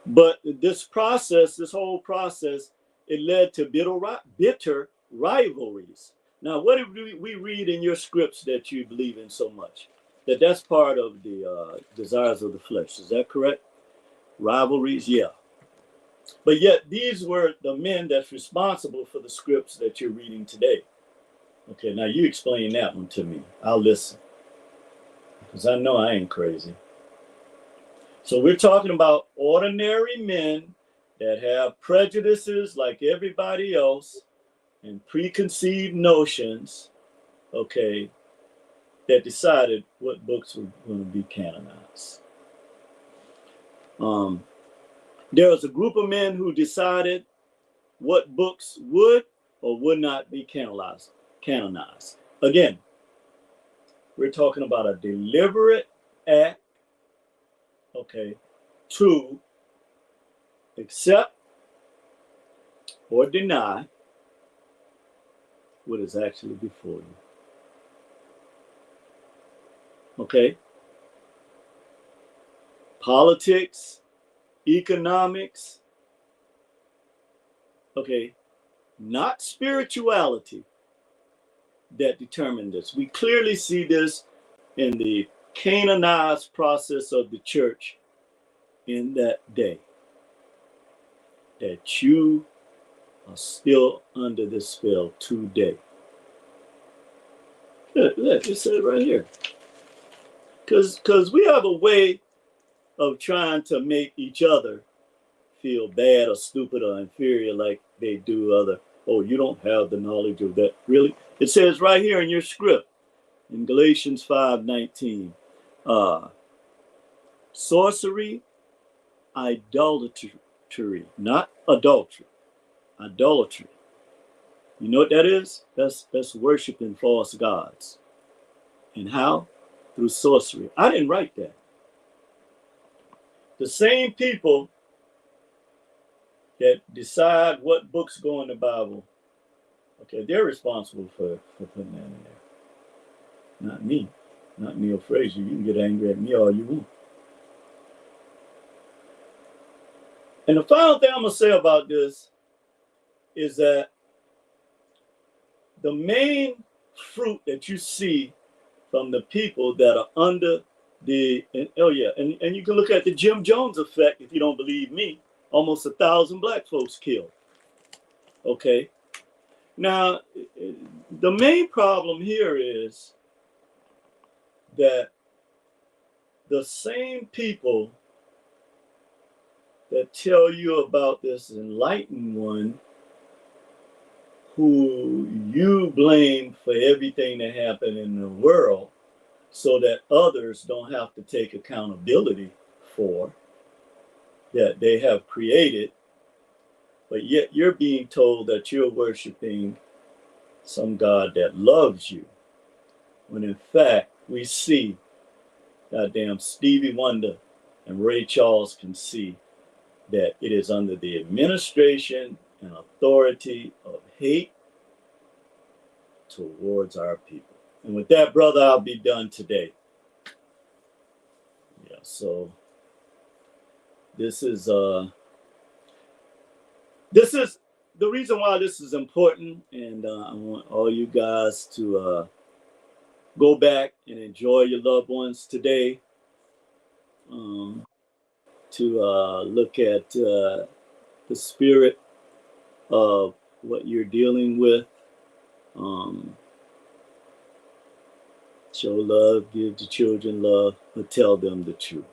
Speaker 2: But this process, this whole process, it led to bitter rivalries. Now, what did we read in your scripts that you believe in so much? That's part of the desires of the flesh. Is that correct? Rivalries, yeah. But yet these were the men that's responsible for the scripts that you're reading today. Okay, now you explain that one to me. I'll listen. Because I know I ain't crazy. So we're talking about ordinary men that have prejudices like everybody else and preconceived notions, okay, that decided what books were going to be canonized. There was a group of men who decided what books would or would not be canonized. Again, we're talking about a deliberate act, okay, to accept or deny what is actually before you. Okay? Politics, economics, okay, not spirituality that determine this. We clearly see this in the canonized process of the church in that day, that you are still under this spell today. Look, it said right here. Because we have a way of trying to make each other feel bad or stupid or inferior like they do other. Oh, you don't have the knowledge of that. Really? It says right here in your script, in Galatians 5:19, sorcery, idolatry, not adultery, idolatry. You know what that is? That's worshiping false gods. And how? Through sorcery. I didn't write that. The same people that decide what books go in the Bible, okay, they're responsible for putting that in there. Not me. Not Neil Frazier. You can get angry at me all you want. And the final thing I'm going to say about this is that the main fruit that you see from the people that are under the, and you can look at the Jim Jones effect if you don't believe me. Almost 1,000 black folks killed. Okay. Now, the main problem here is that the same people that tell you about this enlightened one who you blame for everything that happened in the world so that others don't have to take accountability for, that they have created, but yet you're being told that you're worshiping some God that loves you, when in fact we see goddamn Stevie Wonder and Ray Charles can see that it is under the administration and authority of hate towards our people. And with that, brother, I'll be done today. Yeah, so this is the reason why this is important, and I want all you guys to go back and enjoy your loved ones today, to look at the spirit of what you're dealing with. Show love, give the children love, but tell them the truth.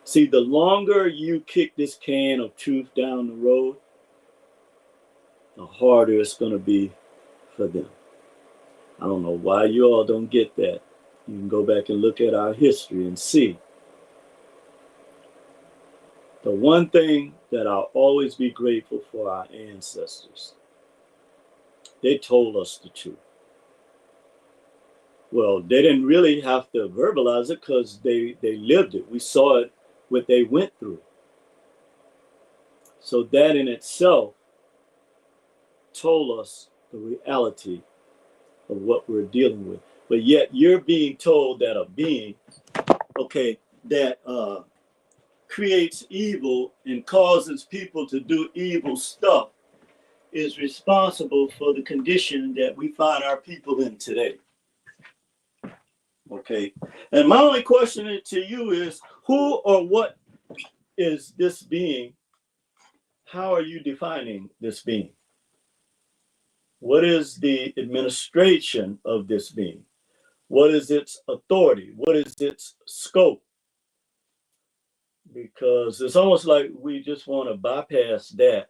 Speaker 2: See, the longer you kick this can of truth down the road, the harder it's going to be for them. I don't know why you all don't get that. You can go back and look at our history and see. The one thing that I'll always be grateful for our ancestors, they told us the truth. Well, they didn't really have to verbalize it because they lived it. We saw it, what they went through. So that in itself told us the reality of what we're dealing with. But yet you're being told that a being, okay, that creates evil and causes people to do evil stuff is responsible for the condition that we find our people in today. Okay. And my only question to you is, who or what is this being? How are you defining this being? What is the administration of this being? What is its authority? What is its scope? Because it's almost like we just want to bypass that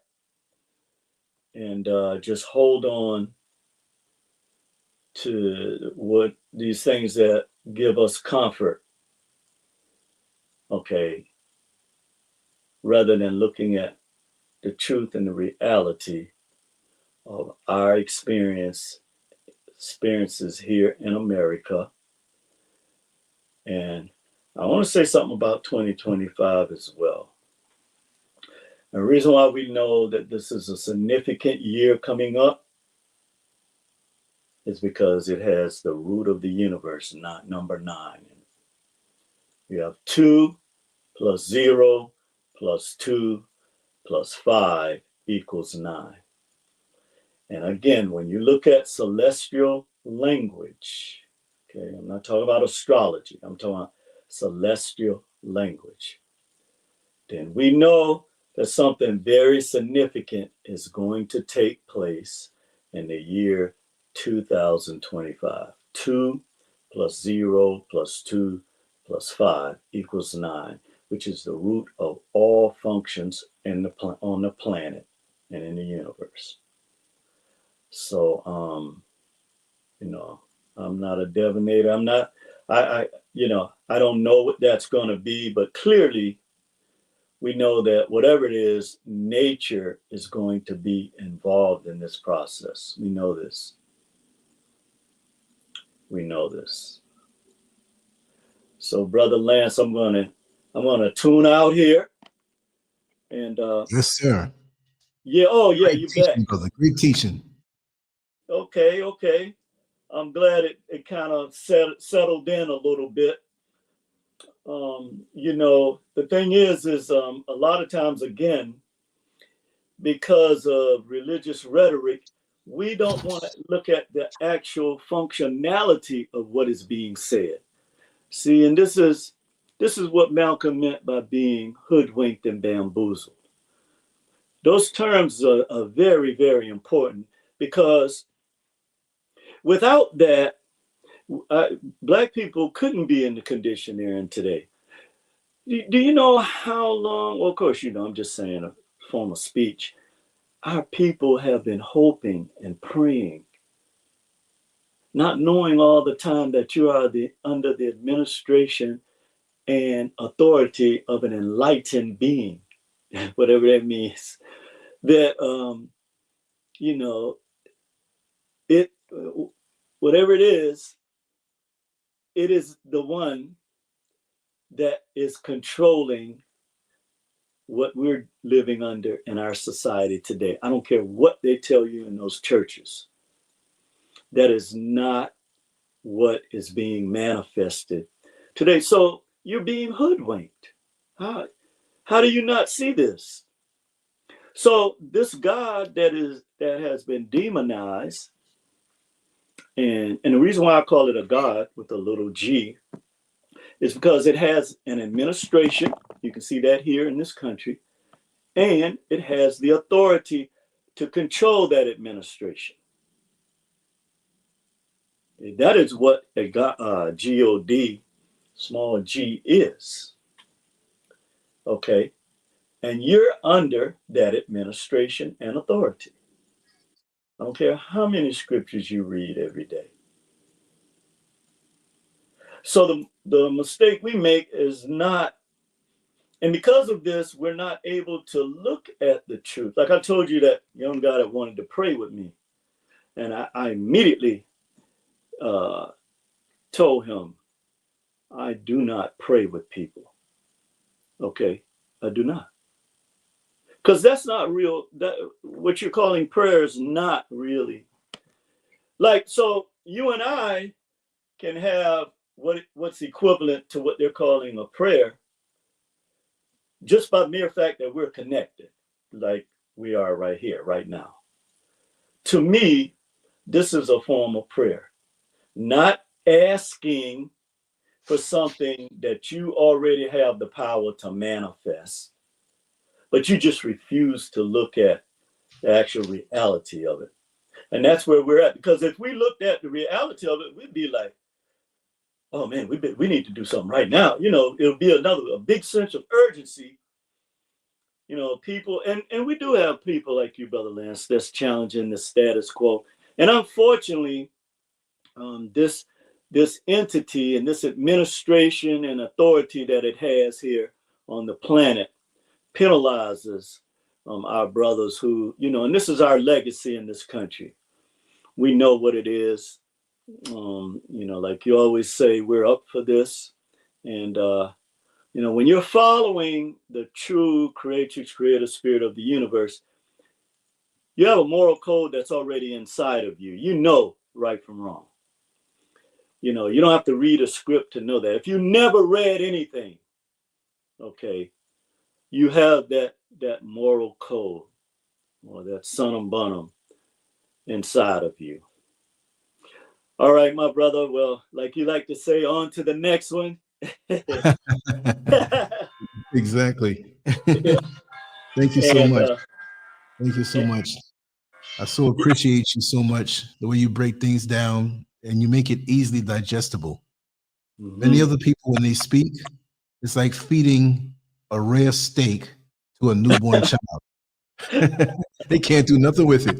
Speaker 2: and just hold on to what these things that give us comfort, okay, rather than looking at the truth and the reality of our experiences here in America. And I want to say something about 2025 as well. And the reason why we know that this is a significant year coming up is because it has the root of the universe, not number 9. You have 2 plus 0 plus 2 plus 5 equals 9. And again, when you look at celestial language, okay, I'm not talking about astrology, I'm talking about celestial language, then we know that something very significant is going to take place in the year 2025. 2 plus 0 plus 2 plus 5 equals 9, which is the root of all functions on the planet and in the universe. So, I'm not a divinator. I don't know what that's going to be, but clearly we know that whatever it is, nature is going to be involved in this process. We know this. We know this. So, Brother Lance, I'm gonna tune out here. And
Speaker 1: yes, sir.
Speaker 2: Yeah, oh yeah,
Speaker 1: Great
Speaker 2: you
Speaker 1: teaching,
Speaker 2: bet.
Speaker 1: brother. Great teaching.
Speaker 2: Okay. I'm glad it kind of settled in a little bit. The thing is a lot of times, again, because of religious rhetoric, we don't want to look at the actual functionality of what is being said. See, and this is what Malcolm meant by being hoodwinked and bamboozled. Those terms are very, very important, because without that, Black people couldn't be in the condition they're in today. Do you know how long? Well, of course, I'm just saying a form of speech. Our people have been hoping and praying, not knowing all the time that you are under the administration and authority of an enlightened being, whatever that means. That it whatever it is the one that is controlling what we're living under in our society today. I don't care what they tell you in those churches. That is not what is being manifested today. So you're being hoodwinked. How do you not see this? So this God that has been demonized, and the reason why I call it a God with a little g is because it has an administration. You can see that here in this country, and it has the authority to control that administration. That is what a God, G-O-D, small g is. Okay. And you're under that administration and authority. I don't care how many scriptures you read every day. So the mistake we make is not, and because of this, we're not able to look at the truth. Like I told you, that young guy that wanted to pray with me, and I immediately told him, I do not pray with people. Okay, I do not. Because that's not real. That what you're calling prayer is not really. Like, so you and I can have what's equivalent to what they're calling a prayer, just by mere fact that we're connected, like we are right here, right now. To me, this is a form of prayer, not asking for something that you already have the power to manifest, but you just refuse to look at the actual reality of it. And that's where we're at. Because if we looked at the reality of it, we'd be like, oh man, we need to do something right now. You know, it'll be a big sense of urgency. You know, people, and we do have people like you, Brother Lance, that's challenging the status quo. And unfortunately, this entity and this administration and authority that it has here on the planet penalizes our brothers who, you know, and this is our legacy in this country. We know what it is. You know, like you always say, we're up for this. And, you know, when you're following the true creatrix, creator spirit of the universe, you have a moral code that's already inside of you. You know right from wrong. You know, you don't have to read a script to know that. If you never read anything, okay, you have that moral code or that sunum bunum inside of you. All right, my brother. Well, like you like to say, on to the next one.
Speaker 1: Exactly.
Speaker 2: Yeah.
Speaker 1: Thank you so much.
Speaker 2: And,
Speaker 1: Thank you so much. I so appreciate you so much, the way you break things down and you make it easily digestible. Many other people, when they speak, it's like feeding a rare steak to a newborn child. They can't do nothing with it.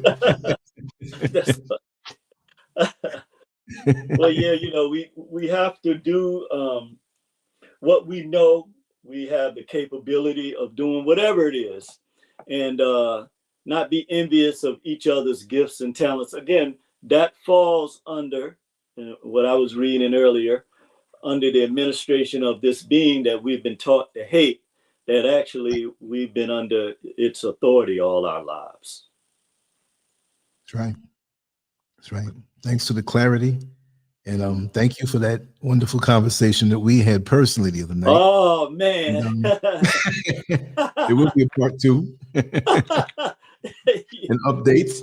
Speaker 2: Well, yeah, you know, we have to do what we know we have the capability of doing, whatever it is, and not be envious of each other's gifts and talents. Again, that falls under what I was reading earlier, under the administration of this being that we've been taught to hate, that actually we've been under its authority all our lives.
Speaker 1: That's right. That's right. Thanks for the clarity. And thank you for that wonderful conversation that we had personally the other night.
Speaker 2: Oh, man.
Speaker 1: And, there will be a part 2 and updates.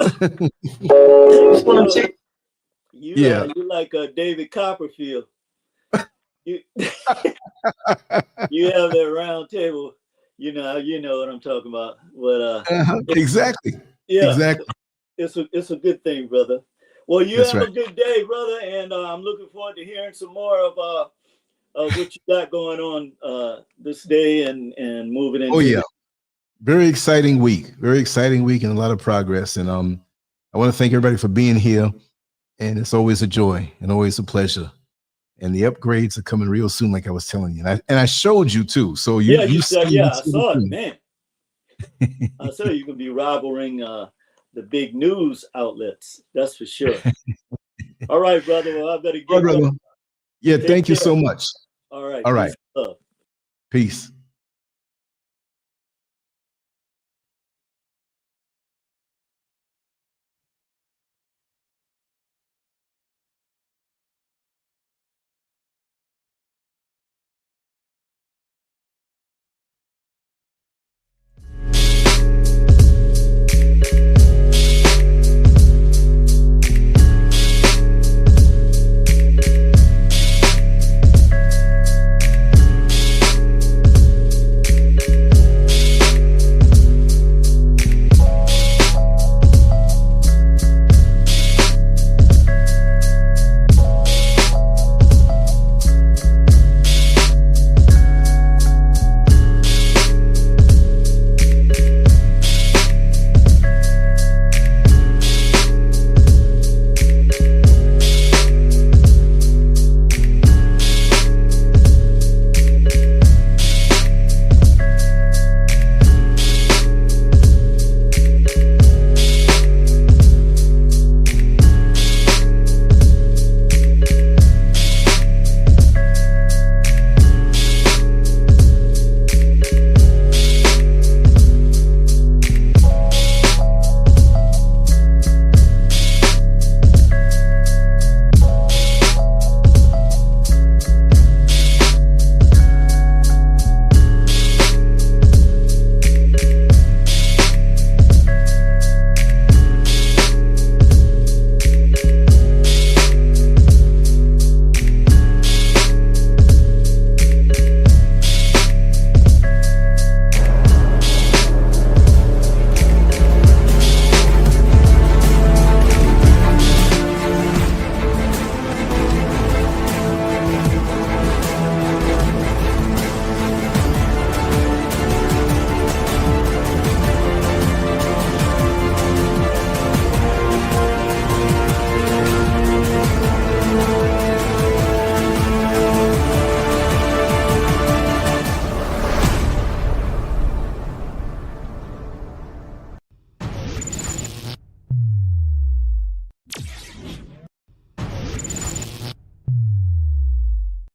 Speaker 2: You're like David Copperfield. You have that round table. You know what I'm talking about. But
Speaker 1: exactly.
Speaker 2: Yeah,
Speaker 1: exactly.
Speaker 2: It's a good thing, brother. Well, you
Speaker 1: That's
Speaker 2: have
Speaker 1: right.
Speaker 2: a good day, brother, and I'm looking forward to hearing some more of what you got going on this day and moving into.
Speaker 1: Oh yeah, very exciting week. Very exciting week and a lot of progress. And I want to thank everybody for being here. And it's always a joy and always a pleasure. And the upgrades are coming real soon, like I was telling you. And I showed you too. So you
Speaker 2: I saw it, man. I saw you can be rivaling the big news outlets. That's for sure. All right, brother. Well, I better get going.
Speaker 1: Yeah, thank you so much.
Speaker 2: All right.
Speaker 1: All right.
Speaker 2: Peace.
Speaker 1: Peace.